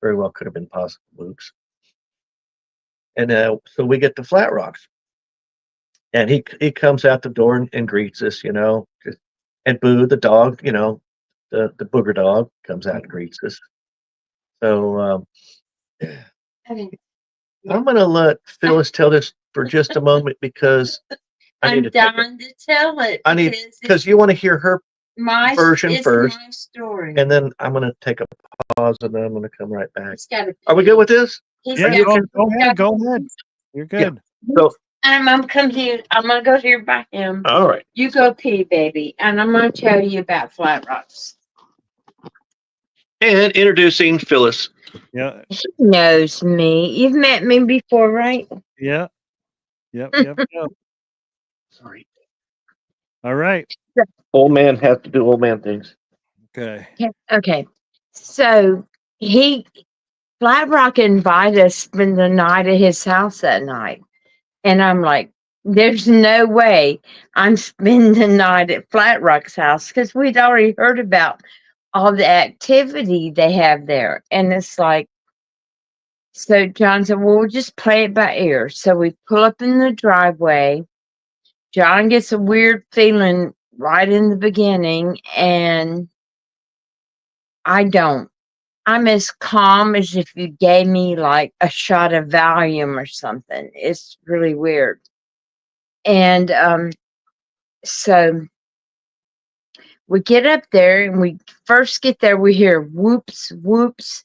Very well could have been possible whoops. And so we get to Flat Rocks, and he comes out the door and greets us, and Boo, the dog, the booger dog, comes out and greets us. So I'm going to let Phyllis tell this for just a moment because I need I'm to take dying to tell it. I need because because it's you want to hear her my version it's first, my story. and then I'm going to take a pause, and then I'm going to come right back. He's got Are we good with this? Yeah, you okay? go ahead. Go ahead. You're good. So, I'm gonna go here by him. all right. You go pee, baby, and I'm gonna tell you about Flat Rocks. And introducing Phyllis. Yeah. He knows me. You've met me before, right? Yeah. Yep. Sorry. All right. Old man has to do old man things. Okay. Okay. So Flat Rock invited us to spend the night at his house that night. And I'm like, there's no way I'm spending the night at Flat Rock's house because we'd already heard about all the activity they have there. And it's like, so John said, well, we'll just play it by ear. So we pull up in the driveway. John gets a weird feeling right in the beginning, and I don't. I'm as calm as if you gave me like a shot of Valium or something. It's really weird. And so we get up there, and we first get there, we hear whoops, whoops.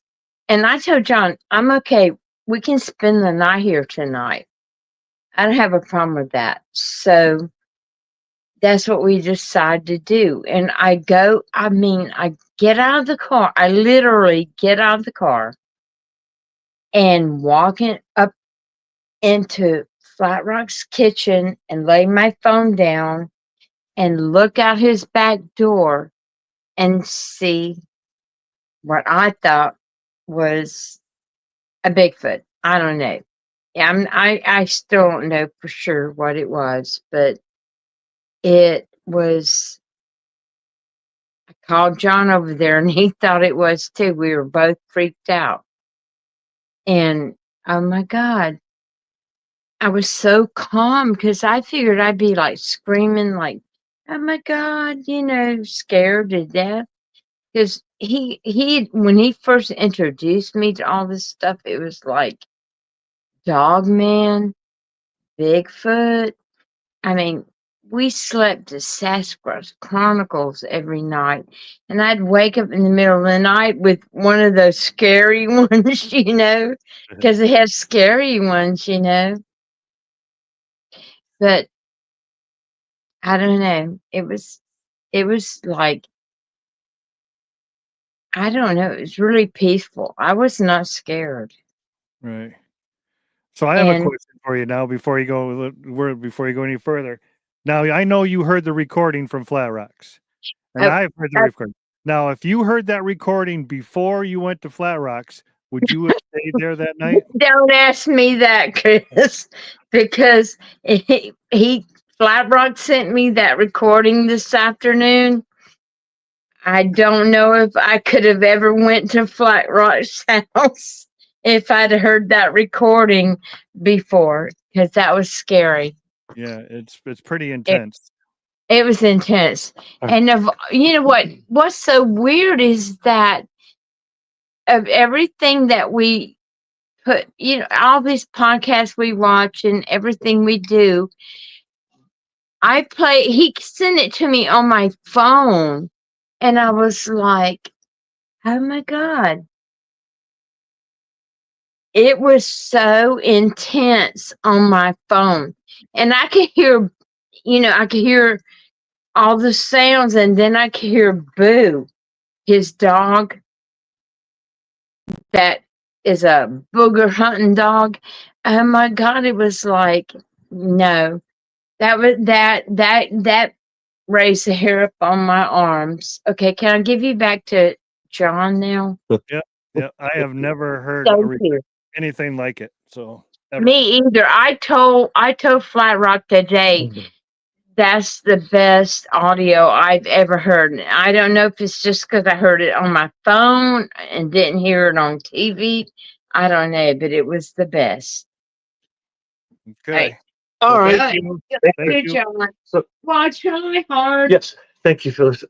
And I told John, I'm okay. We can spend the night here tonight. I don't have a problem with that. So that's what we decided to do. And I get out of the car. I literally get out of the car and walk up into Flat Rock's kitchen and lay my phone down and look out his back door and see what I thought was a Bigfoot. I don't know. I still don't know for sure what it was, but it was. I called John over there, and he thought it was too. We were both freaked out. And oh my God, I was so calm because I figured I'd be like screaming, like, oh my God, scared to death. Because when he first introduced me to all this stuff, it was like Dogman, Bigfoot. I mean, we slept to Sasquatch Chronicles every night, and I'd wake up in the middle of the night with one of those scary ones, because they have scary ones, But I don't know. It was like, I don't know. It was really peaceful. I was not scared. Right. So I have a And question for you now before you go any further. Now I know you heard the recording from Flat Rocks, and Oh, I've heard the recording. Now, if you heard that recording before you went to Flat Rocks, would you have stayed there that night? don't ask me that, Chris, because Flat Rock sent me that recording this afternoon. I don't know if I could have ever went to Flat Rock's house if I'd heard that recording before, because that was scary. Yeah, it's pretty intense. It was intense. And you know what's so weird is that of everything that we put, all these podcasts we watch and everything we do, he sent it to me on my phone, and I was like, oh my God. It was so intense on my phone. And I could hear, all the sounds, and then I could hear Boo, his dog, that is a booger hunting dog. Oh my God, it was like, no. That raised the hair up on my arms. Okay, can I give you back to John now? Yeah, I have never heard Thank you. anything like it. So ever. Me either. I told Flat Rock today that's the best audio I've ever heard. And I don't know if it's just because I heard it on my phone and didn't hear it on TV. I don't know, but it was the best. Okay. All right. Thank you. Thank Thank you. you. So, Watch my heart. yes, thank you, Phyllis.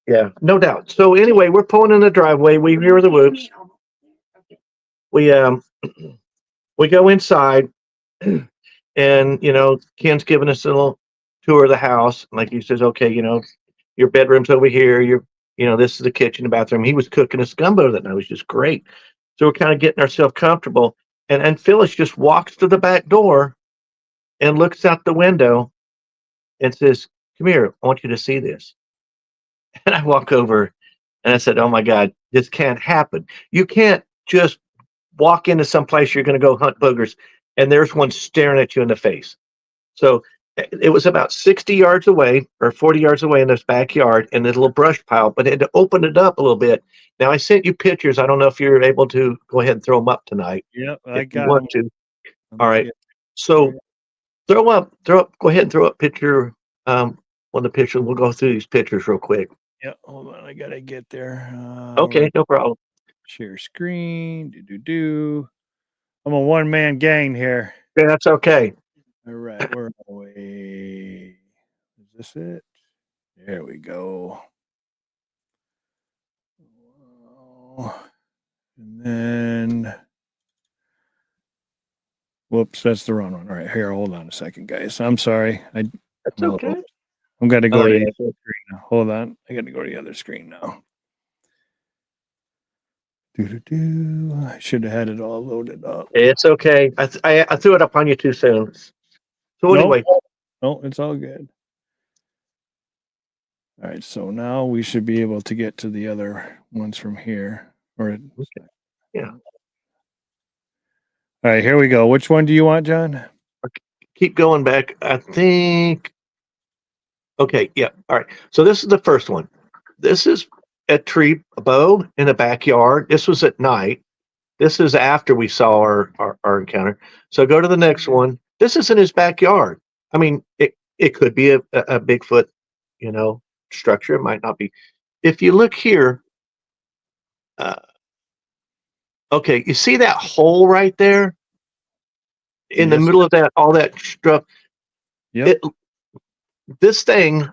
Yeah, no doubt. So anyway, we're pulling in the driveway. We hear the whoops. We we go inside, and Ken's giving us a little tour of the house. Like he says, okay, your bedroom's over here. This is the kitchen, the bathroom. He was cooking us gumbo that night. It was just great. So we're kind of getting ourselves comfortable, and Phyllis just walks to the back door and looks out the window and says, "Come here, I want you to see this." And I walk over and I said, "Oh my God, this can't happen. You can't just walk into some place you're going to go hunt boogers and there's one staring at you in the face." So it was about 60 yards away or 40 yards away in this backyard in this little brush pile, but it opened it up a little bit. Now I sent you pictures. I don't know if you're able to go ahead and throw them up tonight. Yep, If I you got want to. All right. Yeah. So throw up, go ahead and throw up picture. On the picture, we'll go through these pictures real quick. Yeah, hold on. I gotta get there. Okay, no problem. Share screen. I'm a one-man gang here. Yeah, that's okay. All right, where are we? Is this it? There we go. And then, whoops, that's the wrong one. All right, here, hold on a second, guys. I'm sorry. That's I'm okay. I'm gonna go Oh, to yeah. the other screen now. Hold on. I gotta go to the other screen now. I should have had it all loaded up. It's okay. I threw it up on you too soon. So anyway, No, it's all good. All right, so now we should be able to get to the other ones from here. Yeah. All right, here we go. Which one do you want, John? keep going back. I think. Okay, yeah. All right. So this is the first one. This is a tree bow in the backyard. This was at night. This is after we saw our encounter. So go to the next one. This is in his backyard. I mean, it could be a Bigfoot, structure. It might not be. If you look here, okay, you see that hole right there in the Yes. middle of that, all that stuff. Yep. This thing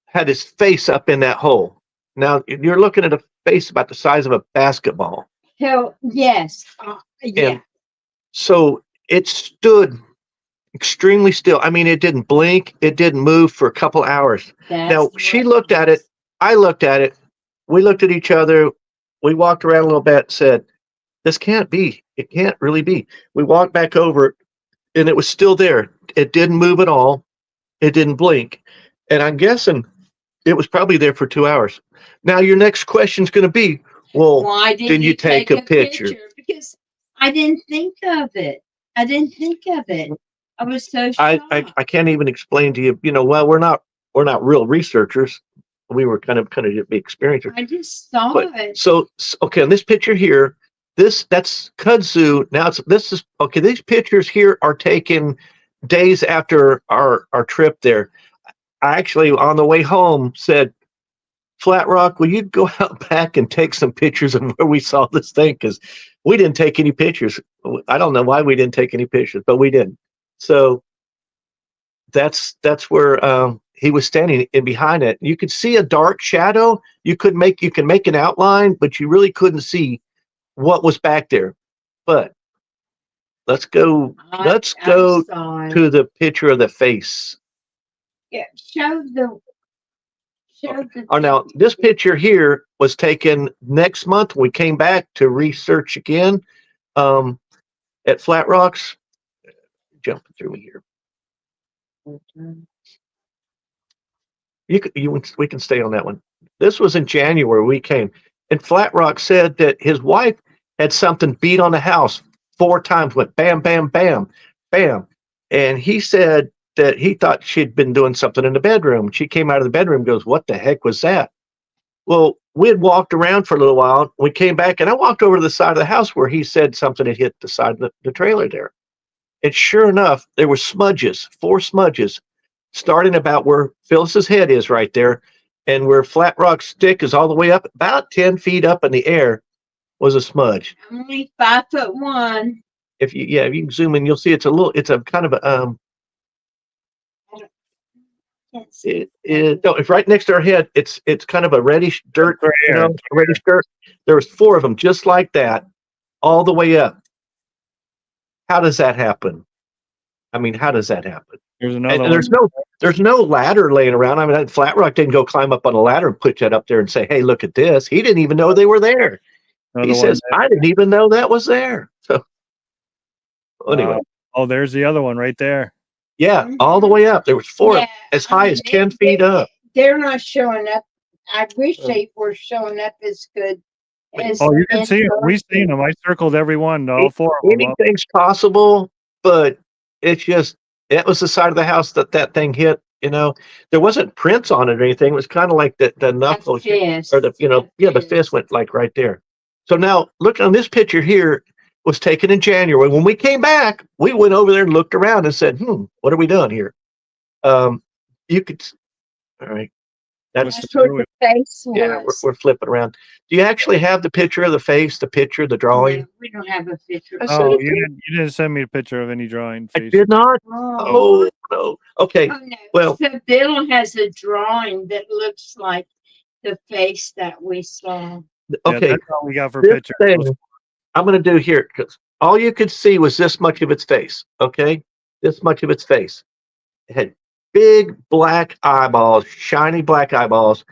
had his face up in that hole. Now you're looking at a face about the size of a basketball. Hell, yes. Yeah. And so it stood extremely still. I mean, it didn't blink. It didn't move for a couple hours. Now she looked at it. I looked at it. We looked at each other. We walked around a little bit, said, this can't be. It can't really be. We walked back over and it was still there. It didn't move at all. It didn't blink. And I'm guessing it was probably there for 2 hours. Now your next question is going to be, well, Why didn't you take a picture? Because I didn't think of it. I was so shocked. I can't even explain to you, well, we're not real researchers. We were kind of just be experiencers. I just saw But it. so okay, on this picture here, that's kudzu. Now this is okay. These pictures here are taken days after our trip there. I actually on the way home said, Flat Rock, will you go out back and take some pictures of where we saw this thing? Because we didn't take any pictures. I don't know why we didn't take any pictures, but we didn't. So that's where he was standing in behind it. You could see a dark shadow. You can make an outline, but you really couldn't see what was back there. But let's go I saw it. to the picture of the face. Yeah, show the. Oh, now this picture here was taken next month. We came back to research again at Flat Rocks. Jumping through here. We can stay on that one. This was in January. We came, and Flat Rock said that his wife had something beat on the house 4 times. Went bam, bam, bam, bam, and he said that he thought she'd been doing something in the bedroom. She came out of the bedroom and goes, what the heck was that? Well, we had walked around for a little while. We came back and I walked over to the side of the house where he said something had hit the side of the trailer there. And sure enough, there were smudges, 4 smudges, starting about where Phyllis's head is right there. And where Flat Rock's stick is all the way up, about 10 feet up in the air was a smudge. I'm only 5'1". if you can zoom in, you'll see it's a kind of a no, it's right next to our head. It's kind of a reddish dirt, Right here. a reddish dirt. There was 4 of them just like that, all the way up. How does that happen? I mean, how does that happen? There's And, another and one. there's no ladder laying around. I mean, Flat Rock didn't go climb up on a ladder and put that up there and say, "Hey, look at this." He didn't even know they were there. Another He one says, there. "I didn't even know that was there." So anyway, Wow. Oh, there's the other one right there. yeah, all the way up. There was 4 Yeah, as high as I 10 mean, feet up. They're not showing up. I wish they were showing up as good as. Oh, you can see it. We've in seen them. I circled every one, all 4 of them. Anything's possible, but it's just that was the side of the house that thing hit. There wasn't prints on it or anything. It was kind of like the knuckles fist. or the fist went like right there. So now look on this picture here was taken in January. When we came back, we went over there and looked around and said, "What are we doing here?" You could, all right. That's That's what the face was. yeah. We're flipping around. Do you actually have the picture of the face, the picture, the drawing? No, we don't have a picture. I said Oh, it you didn't send me a picture of any drawing I face. did not. Oh, Oh no. Okay. oh, no. Well, So Bill has a drawing that looks like the face that we saw. Yeah, okay. that's all we got for This pictures. thing I'm going to do here because all you could see was this much of its face. Okay, this much of its face. It had big black eyeballs, shiny black eyeballs,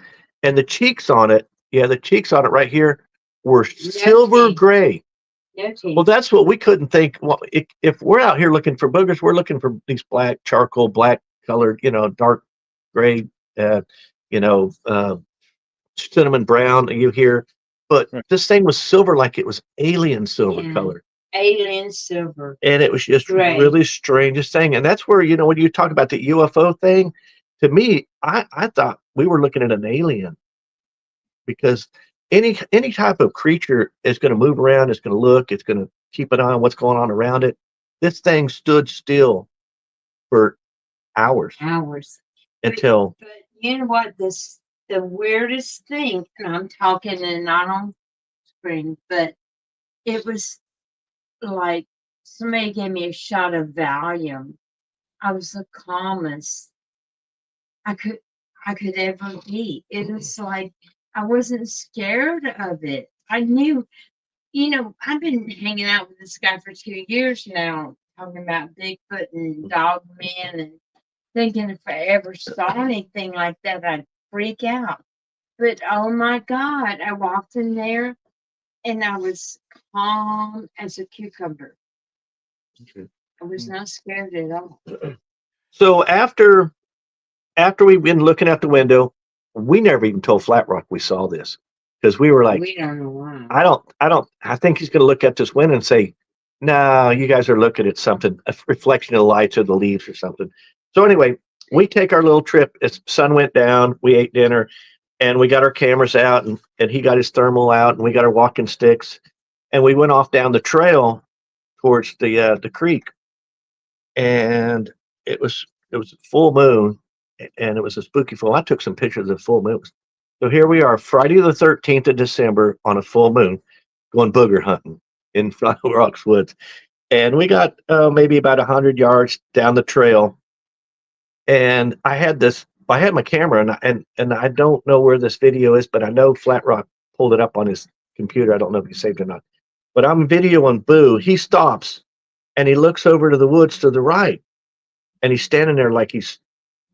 and the cheeks on it. Yeah, the cheeks on it right here were silver teeth. gray. No teeth. Well, that's what we couldn't think. Well, if we're out here looking for boogers, we're looking for these black, charcoal, black colored, dark gray, cinnamon brown. You hear, but Right. this thing was silver, like it was alien silver Yeah. color, Alien silver. and it was just Gray. really strangest thing. And that's where when you talk about the UFO thing, to me, I thought we were looking at an alien because any type of creature is going to move around, it's going to look, it's going to keep an eye on what's going on around it. This thing stood still for hours Hours. until But you know what? The weirdest thing, and I'm talking and not on screen, but it was like somebody gave me a shot of Valium. I was the calmest I could ever be. It was like I wasn't scared of it. I knew, I've been hanging out with this guy for 2 years now, talking about Bigfoot and Dogman and thinking if I ever saw anything like that, I'd freak out. But oh my God, I walked in there and I was calm as a cucumber. I was not scared at all. so after we've been looking out the window, we never even told Flat Rock we saw this because we were like, We don't know why. I think he's going to look at this window and say, no, you guys are looking at something, a reflection of the lights or the leaves or something. So anyway, we take our little trip. As sun went down, we ate dinner and we got our cameras out and he got his thermal out and we got our walking sticks and we went off down the trail towards the creek. And it was full moon and it was a spooky full. I took some pictures of the full moon. So here we are, Friday the 13th of December on a full moon, going booger hunting in Flat Rocks Woods. And we got maybe about 100 yards down the trail. And I had my camera and I don't know where this video is, but I know Flat Rock pulled it up on his computer. I don't know if he saved it or not. But I'm videoing Boo. He stops and he looks over to the woods to the right. And he's standing there like he's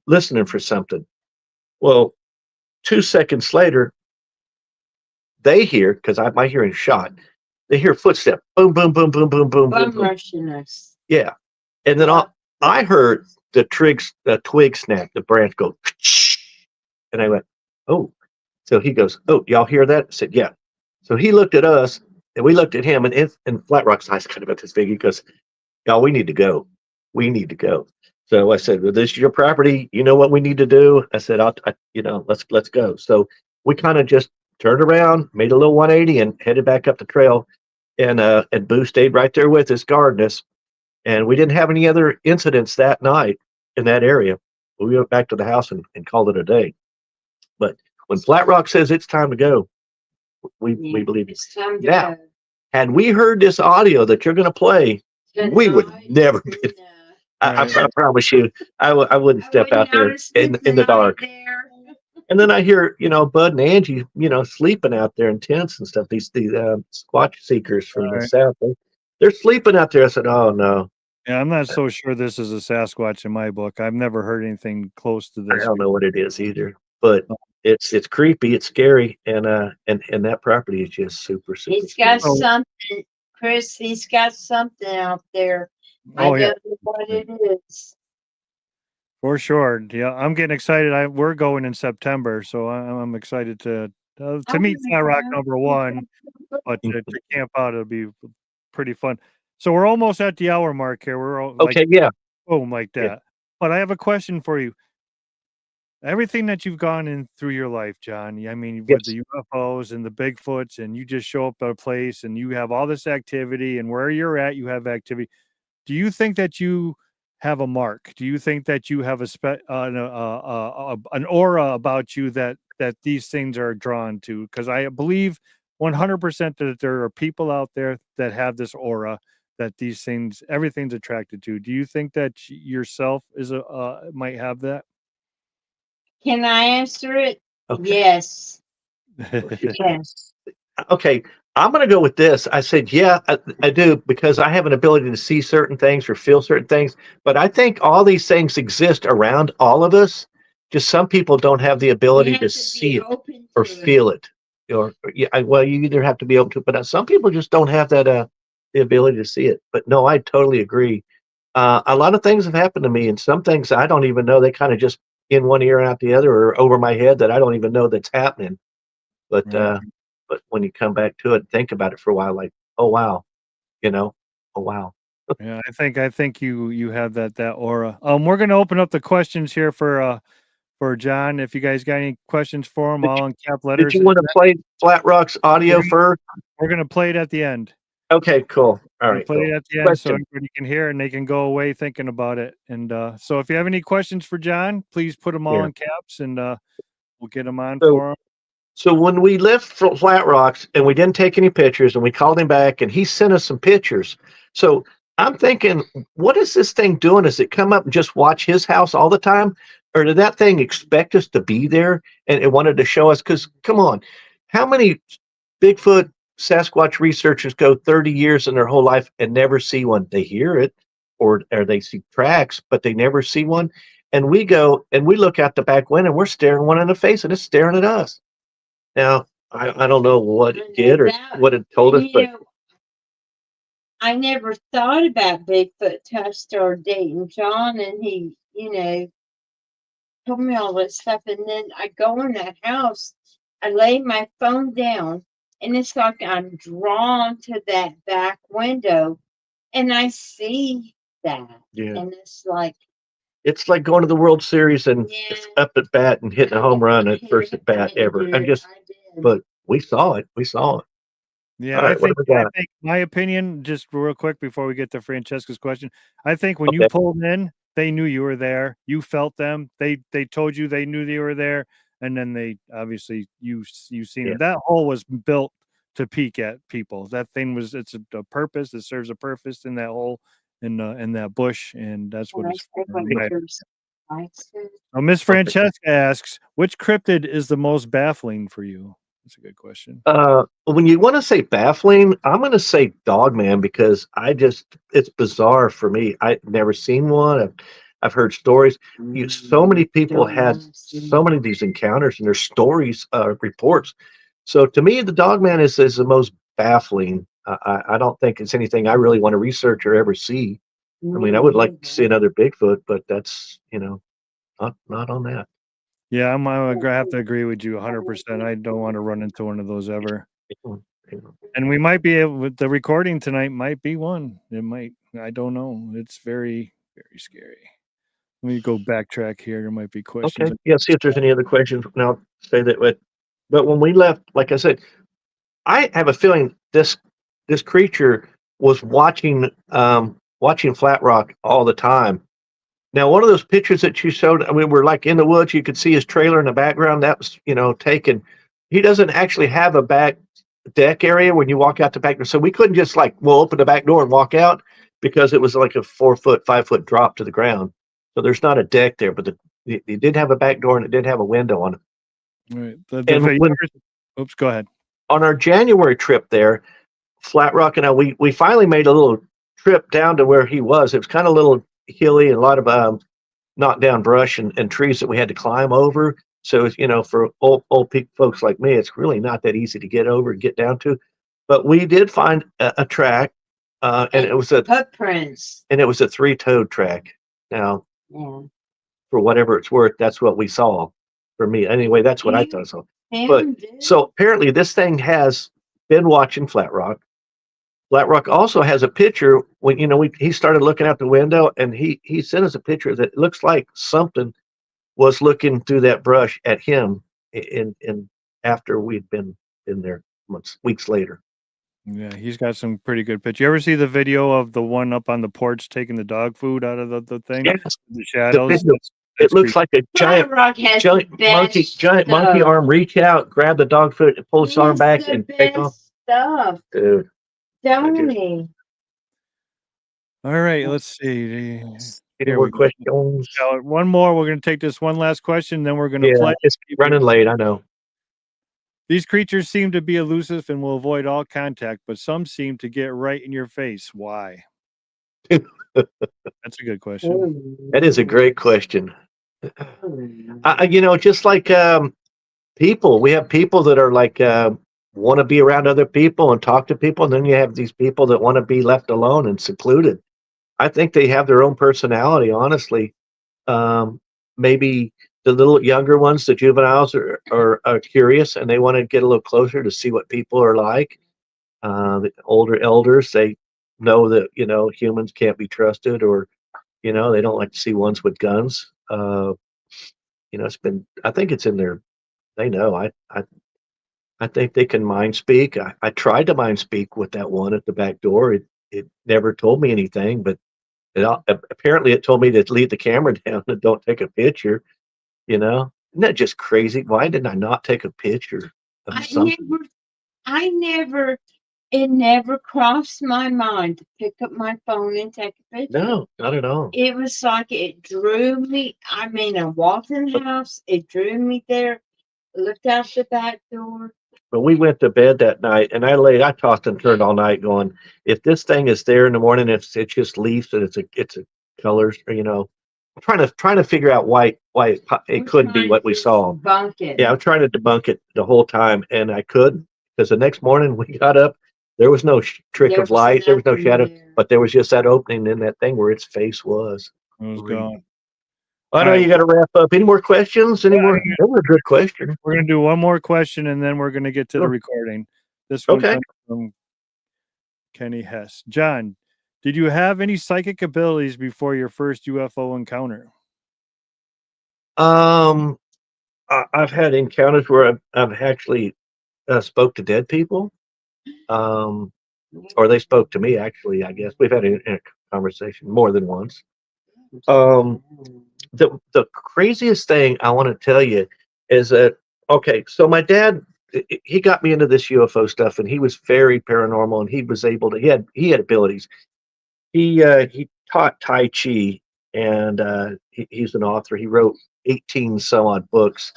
listening for something. Well, 2 seconds later, they hear, because my hearing shot, they hear footsteps. Boom, boom, boom, boom, boom, boom, boom, Bum boom. rushing us. Yeah. And then I heard the twig snap, the branch go, and I went, oh. So he goes, oh, y'all hear that? I said, yeah. So he looked at us, and we looked at him, and Flat Rock's eyes kind of about this big. He goes, y'all, we need to go. We need to go. So I said, well, this is your property. You know what we need to do? I said, let's go. So we kind of just turned around, made a little 180 and headed back up the trail. And Boo stayed right there with us, guarding us. And we didn't have any other incidents that night in that area. We went back to the house and called it a day. But when Flat Rock says it's time to go, we believe it. It's time to Now, go. had we heard this audio that you're going to play, we would never be. I promise you, I wouldn't step out there in the dark. And then I hear, Bud and Angie, sleeping out there in tents and stuff. These Squatch seekers from the Right. south, they're sleeping out there. I said, oh no, Yeah, I'm not so sure this is a Sasquatch in my book. I've never heard anything close to I this. don't know what it is either. But it's creepy, it's scary, and that property is just super, super. He's got Oh. something, Chris. He's got something out there. I Oh, yeah. don't know what it is. For sure. Yeah, I'm getting excited. We're going in September, so I'm excited to meet Flat Rock number one, but to camp out, it'll be pretty fun. So we're almost at the hour mark here. We're all Okay, yeah. like that. Yeah. But I have a question for you. Everything that you've gone in through your life, John, I mean, with the UFOs and the Bigfoots, and you just show up at a place and you have all this activity, and where you're at, you have activity. Do you think that you have a mark? Do you think that you have an aura about you that these things are drawn to? Because I believe 100% that there are people out there that have this aura that these things, everything's attracted to. Do you think that yourself might have that? Can I answer it? Okay. Yes. Yes. Okay, I'm going to go with this. I said, yeah, I do, because I have an ability to see certain things or feel certain things. But I think all these things exist around all of us. Just some people don't have the ability to see it or feel it. Or well, you either have to be open to it, but some people just don't have that the ability to see it. But no, I totally agree. A lot of things have happened to me, and some things I don't even know. They kind of just in one ear and out the other, or over my head, that I don't even know that's happening. But Right. but when you come back to it and think about it for a while, like, oh wow, oh wow. Yeah, I think you have that aura. We're gonna open up the questions here for John. If you guys got any questions for him, all in cap Did letters. you want to play Flat Rock's audio first? We're gonna play it at the end. Okay, cool. All right, Play cool. it at the end so Question. everybody can hear and they can go away thinking about it. And so if you have any questions for John, please put them all Yeah. in caps, and we'll get them on So- for him. So when we left Flat Rocks and we didn't take any pictures, and we called him back and he sent us some pictures. So I'm thinking, what is this thing doing? Does it come up and just watch his house all the time? Or did that thing expect us to be there and it wanted to show us? Because come on, how many Bigfoot Sasquatch researchers go 30 years in their whole life and never see one? They hear it or they see tracks, but they never see one. And we go and we look out the back window and we're staring one in the face and it's staring at us. Now, I don't know what it did or what it told us, but I never thought about Bigfoot till I started dating John, and he, told me all that stuff. And then I go in that house, I lay my phone down, and it's like I'm drawn to that back window, and I see that. yeah, And it's like, it's like going to the World Series and yeah. it's up at bat and hitting a home run at first at bat ever. I did. But we saw it. We saw it. Yeah, All right, what do we I got? think my opinion, just real quick before we get to Francesca's question, I think when you Okay. pulled in, they knew you were there. You felt them. They told you they knew they were there, and then they obviously you seen Yeah. them. That hole was built to peek at people. That thing was it's a purpose. It serves a purpose in that hole in that bush, and that's what And I it's take for. my pictures. I said, Miss Francesca asks, which cryptid is the most baffling for you? That's a good question. When you want to say baffling, I'm going to say Dogman because it's bizarre for me. I've never seen one. I've heard stories. So many people had so many of these encounters and their stories, reports. So to me, the Dogman is the most baffling. I don't think it's anything I really want to research or ever see. I mean, I would like to see another Bigfoot, but that's, not on that. Yeah, I'm gonna have to agree with you 100%. I don't want to run into one of those ever. And we might be able, with the recording tonight, might be one. It might. I don't know. It's very, very scary. Let me go backtrack here. There might be questions. Okay. Yeah. See if there's any other questions. Now say that. But when we left, like I said, I have a feeling this creature was watching Flat Rock all the time. Now, one of those pictures that you showed, I mean, we're like in the woods. You could see his trailer in the background. That was, taken. He doesn't actually have a back deck area when you walk out the back door. So we couldn't just we'll open the back door and walk out. because it was like a 4 foot, 5 foot drop to the ground. So there's not a deck there, but it did have a back door and it did have a window on it. Right. And Oops, go ahead. on our January trip there, Flat Rock and I, we finally made a little trip down to where he was. It was kind of a little hilly and a lot of knocked down brush and trees that we had to climb over. So, for old folks like me, it's really not that easy to get over and get down to. But we did find a track, and it was footprints. And it was a 3-toed track. Now, Yeah. for whatever it's worth, that's what we saw. For me, anyway, that's what I thought. But so apparently, this thing has been watching Flat Rock. Flat Rock also has a picture when he started looking out the window, and he sent us a picture that looks like something was looking through that brush at him in after we'd been in there weeks later. Yeah, he's got some pretty good pictures. You ever see the video of the one up on the porch taking the dog food out of the thing? Yes. The shadows. It looks like a giant monkey arm reach out, grab the dog food, and pull its arm back, and take off. Stuff, dude. Tony. All right, let's see. Any more questions? One more. We're going to take this one last question, then we're going to Yeah, play. it's running late. I know. These creatures seem to be elusive and will avoid all contact, but some seem to get right in your face. Why? That's a good question. That is a great question. Just like people, we have people that are like want to be around other people and talk to people, and then you have these people that want to be left alone and secluded. I think they have their own personality, honestly. Maybe the little younger ones, the juveniles, are curious and they want to get a little closer to see what people are like. The older elders, they know that humans can't be trusted, or they don't like to see ones with guns. It's been. I think it's in there. They know. I think they can mind speak. I tried to mind speak with that one at the back door. It never told me anything, but apparently it told me to leave the camera down and don't take a picture. Isn't that just crazy? Why did I not take a picture of something? It never crossed my mind to pick up my phone and take a picture. No, not at all. It was like it drew me. I walked in the house, it drew me there, looked out the back door. But we went to bed that night, and I tossed and turned all night going, if this thing is there in the morning, it's just leaves and it's a colors, trying to figure out why it could be what we saw. Debunk it. Yeah, I'm trying to debunk it the whole time, and I couldn't, because the next morning we got up, there was no trick of light, there was no shadow, but there was just that opening in that thing where its face was. It was gone. I know you got to wrap up. Any more questions? Any more? That was a good question. We're going to do one more question, and then we're going to get to the recording. This one comes from Kenny Hess. John, did you have any psychic abilities before your first UFO encounter? I've had encounters where I've actually spoke to dead people, or they spoke to me. Actually, I guess we've had a conversation more than once. The craziest thing I want to tell you is that so my dad, he got me into this UFO stuff, and he was very paranormal, and he was able to. He had abilities. He taught Tai Chi, and he's an author. He wrote 18 some odd books,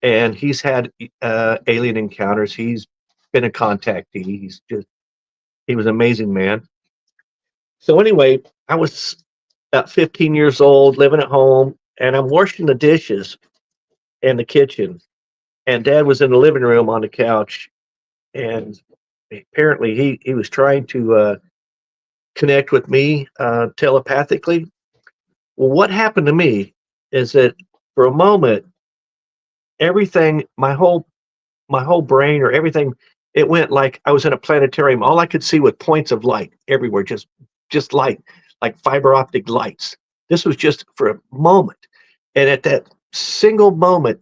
and he's had alien encounters. He's been a contactee. He was an amazing man. So anyway, I was about 15 years old, living at home, and I'm washing the dishes in the kitchen, and Dad was in the living room on the couch, and apparently he was trying to connect with me telepathically. Well, what happened to me is that for a moment, everything, my whole brain or everything, it went like I was in a planetarium. All I could see was points of light everywhere, just light, like fiber optic lights. This was just for a moment. And at that single moment,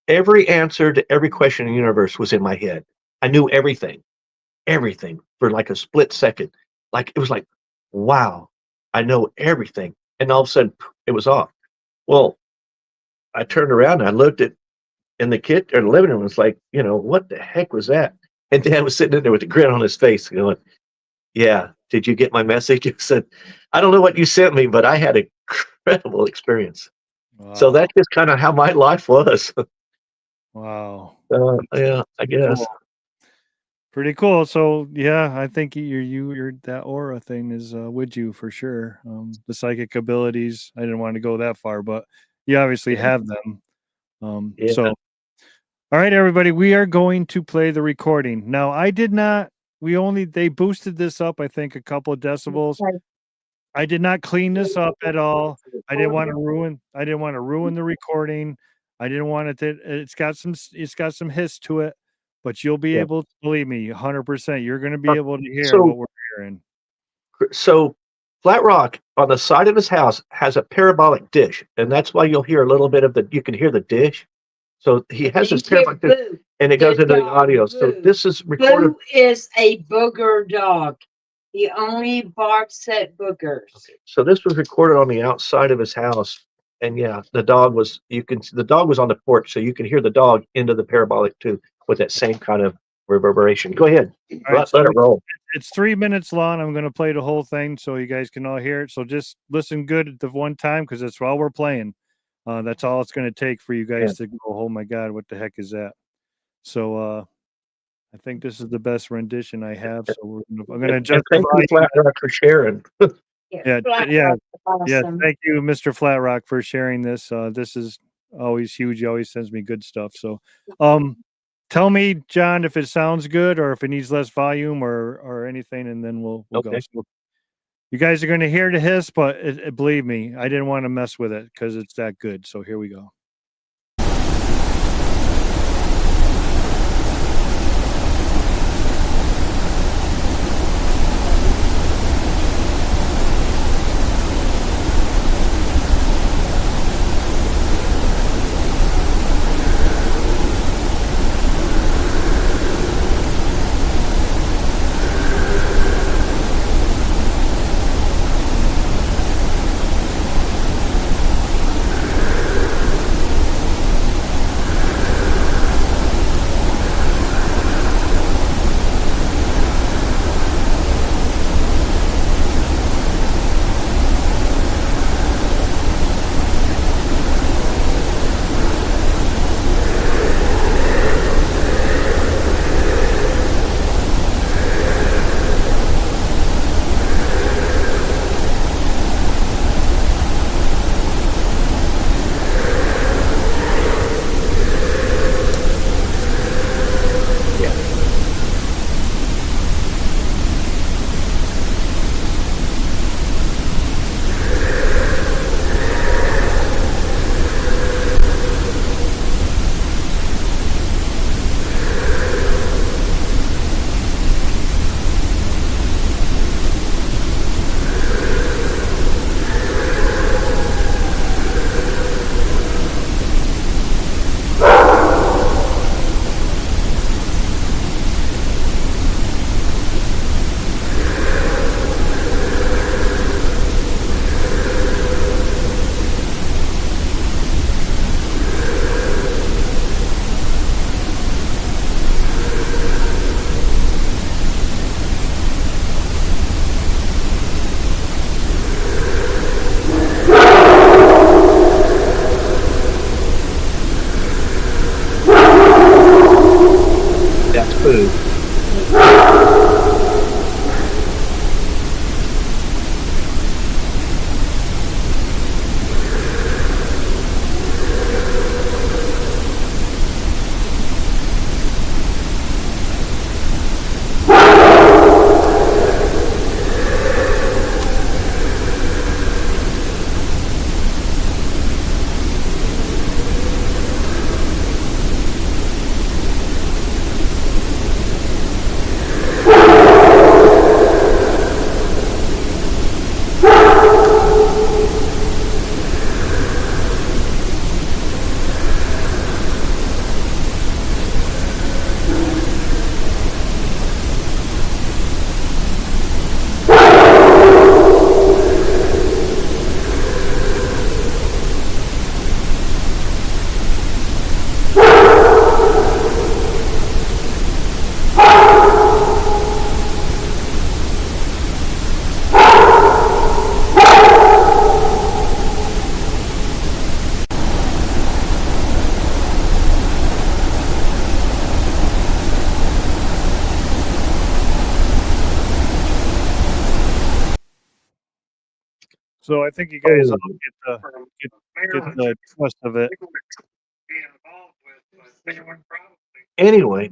every answer to every question in the universe was in my head. I knew everything for like a split second. Like it was like, wow, I know everything. And all of a sudden it was off. Well, I turned around and I looked at in the kitchen or the living room. It was like, what the heck was that? And Dad was sitting in there with a grin on his face going, yeah, did you get my message? I said, I don't know what you sent me, but I had an incredible experience. So Wow. that's just kind of how my life was. Wow. Yeah, I guess. Cool. Pretty cool. So yeah, I think you're that aura thing is with you for sure. The psychic abilities. I didn't want to go that far, but you obviously Yeah. have them. Yeah. So all right, everybody, we are going to play the recording. Now, I did not. They boosted this up, I think, a couple of decibels. I did not clean this up at all. I didn't want to ruin the recording. I didn't want it to. It's got some hiss to it, but you'll be Yeah. able to believe me, 100%. You're going to be able to hear So- what we're hearing. So Flat Rock on the side of his house has a parabolic dish, and that's why you'll hear a little bit of you can hear the dish. So he has this parabolic dish, Boo. and it goes The into the dog, audio. So Boo. this is recorded. Boo is a booger dog. He only barks at boogers. So this was recorded on the outside of his house, and yeah, the dog was on the porch, so you can hear the dog into the parabolic too with that same kind of reverberation. Go ahead, All right, let it roll. It's 3 minutes long. I'm going to play the whole thing so you guys can all hear it. So just listen good at the one time because that's all we're playing. That's all it's going to take for you guys to go, oh my God, what the heck is that? So I think this is the best rendition I have. So I'm going to adjust the Thank you, Flat Rock, for sharing. Yeah. Awesome. Thank you, Mr. Flatrock, for sharing this. This is always huge. He always sends me good stuff. So, tell me, John, if it sounds good or if it needs less volume or anything, and then we'll go. Okay. So you guys are going to hear the hiss, but believe me, I didn't want to mess with it because it's that good. So here we go. So I think you guys all get the trust of it. Anyway,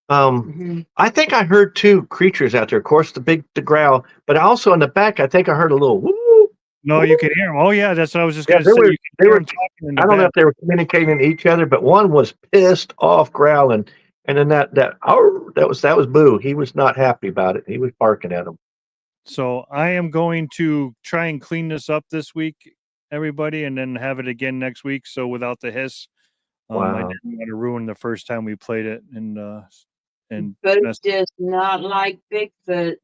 I think I heard two creatures out there. Of course, the growl, but also in the back, I think I heard a little woo. No, you can hear them. Oh yeah, that's what I was just Yeah, going to say. You can they hear were. them talking in the I don't know back. if they were communicating to each other, but one was pissed off, growling, and then that was Boo. He was not happy about it. He was barking at him. So I am going to try and clean this up this week, everybody, and then have it again next week. So without the hiss, I Wow. didn't want to ruin the first time we played it, and But mess- does not like Bigfoot.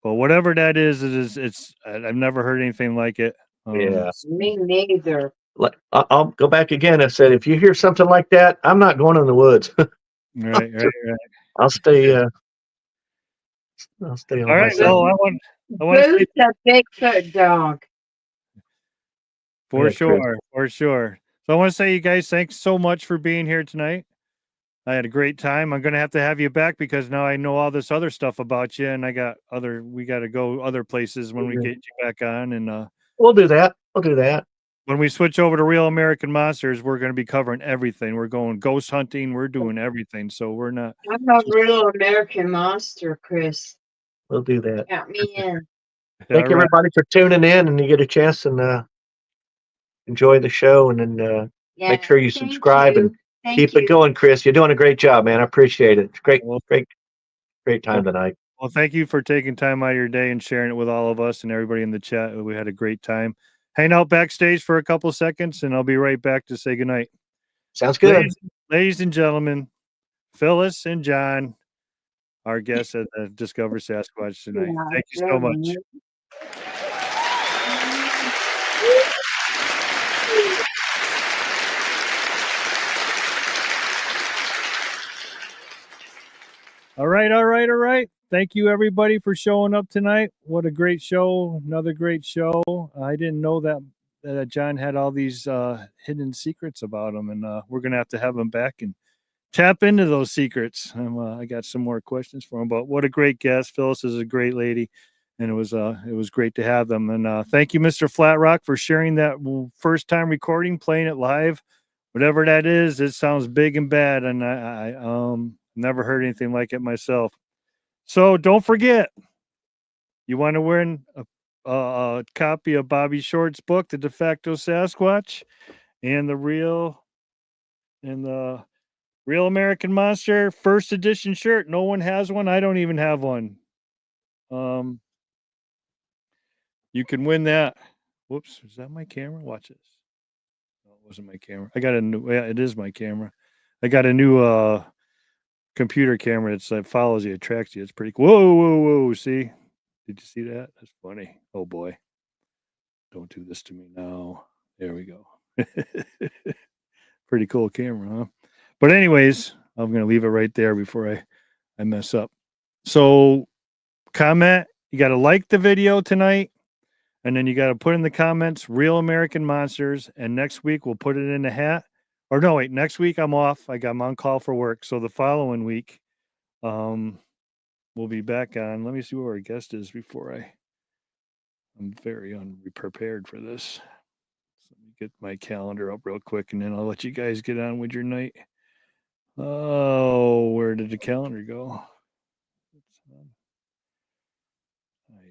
but whatever that is, it's I've never heard anything like it. Yeah. Me neither. I'll go back again. I said, if you hear something like that, I'm not going in the woods. Right. I'll stay. I'll stay on All my right. side. Well, I want to Boo's a Bigfoot dog. for Yeah, Chris. sure. So I want to say, you guys, thanks so much for being here tonight. I had a great time. I'm going to have you back because now I know all this other stuff about you, and we got to go other places when we get you back on. And We'll do that. We'll do that. when we switch over to Real American Monsters, we're going to be covering everything. We're going ghost hunting. We're doing everything. So we're not. I'm a real American monster, Chris. We'll do that. Count me in. Thank All right. everybody for tuning in, and you get a chance and enjoy the show, and then Yeah, make sure you thank subscribe you. and Thank keep you. it going, Chris. You're doing a great job, man. I appreciate it. It's great, Well- great time tonight. Well, thank you for taking time out of your day and sharing it with all of us and everybody in the chat. We had a great time. Hang out backstage for a couple seconds, and I'll be right back to say goodnight. Sounds good. Ladies and gentlemen, Phyllis and John, our guests at the Discover Sasquatch tonight. Yeah, Thank you so much. All right. Thank you, everybody, for showing up tonight. What a great show. Another great show. I didn't know that John had all these hidden secrets about him, and we're going to have him back and tap into those secrets. I got some more questions for him, but what a great guest. Phyllis is a great lady, and it was great to have them. And thank you, Mr. Flatrock, for sharing that first time recording, playing it live. Whatever that is, it sounds big and bad, and I never heard anything like it myself. So don't forget, you want to win a copy of Bobby Short's book, The De Facto Sasquatch, and the Real American Monster first edition shirt. No one has one. I don't even have one. You can win that. Whoops, is that my camera? Watch this. No, it wasn't my camera. I got a new. Yeah, it is my camera. I got a new computer camera that follows you, attracts you. It's pretty cool. Whoa. See? Did you see that? That's funny. Oh boy. Don't do this to me now. There we go. Pretty cool camera, huh? But anyways, I'm going to leave it right there before I mess up. So comment. You got to like the video tonight. And then you got to put in the comments, Real American Monsters. And next week, we'll put it in the hat. Or no, wait, next week I'm off. I'm on call for work. So the following week, we'll be back on. Let me see where our guest is before I'm very unprepared for this. So let me get my calendar up real quick, and then I'll let you guys get on with your night. Oh, where did the calendar go?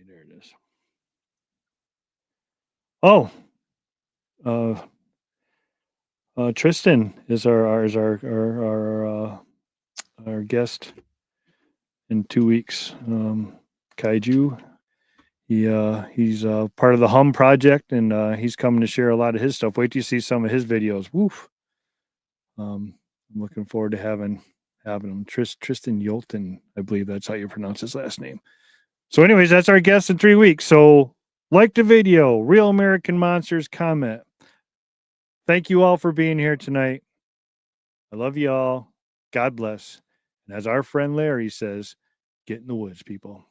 There it is. Oh, Tristan is our guest in 2 weeks. Kaiju. He's part of the Hum project, and he's coming to share a lot of his stuff. Wait till you see some of his videos. Woof. I'm looking forward to having him. Tristan Yolton, I believe that's how you pronounce his last name. So anyways, that's our guest in 3 weeks. So like the video, Real American Monsters, comment. Thank you all for being here tonight. I love you all. God bless. And as our friend Larry says, get in the woods, people.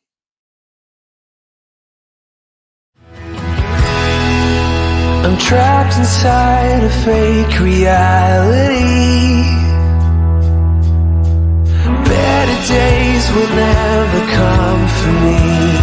I'm trapped inside a fake reality. Better days will never come for me.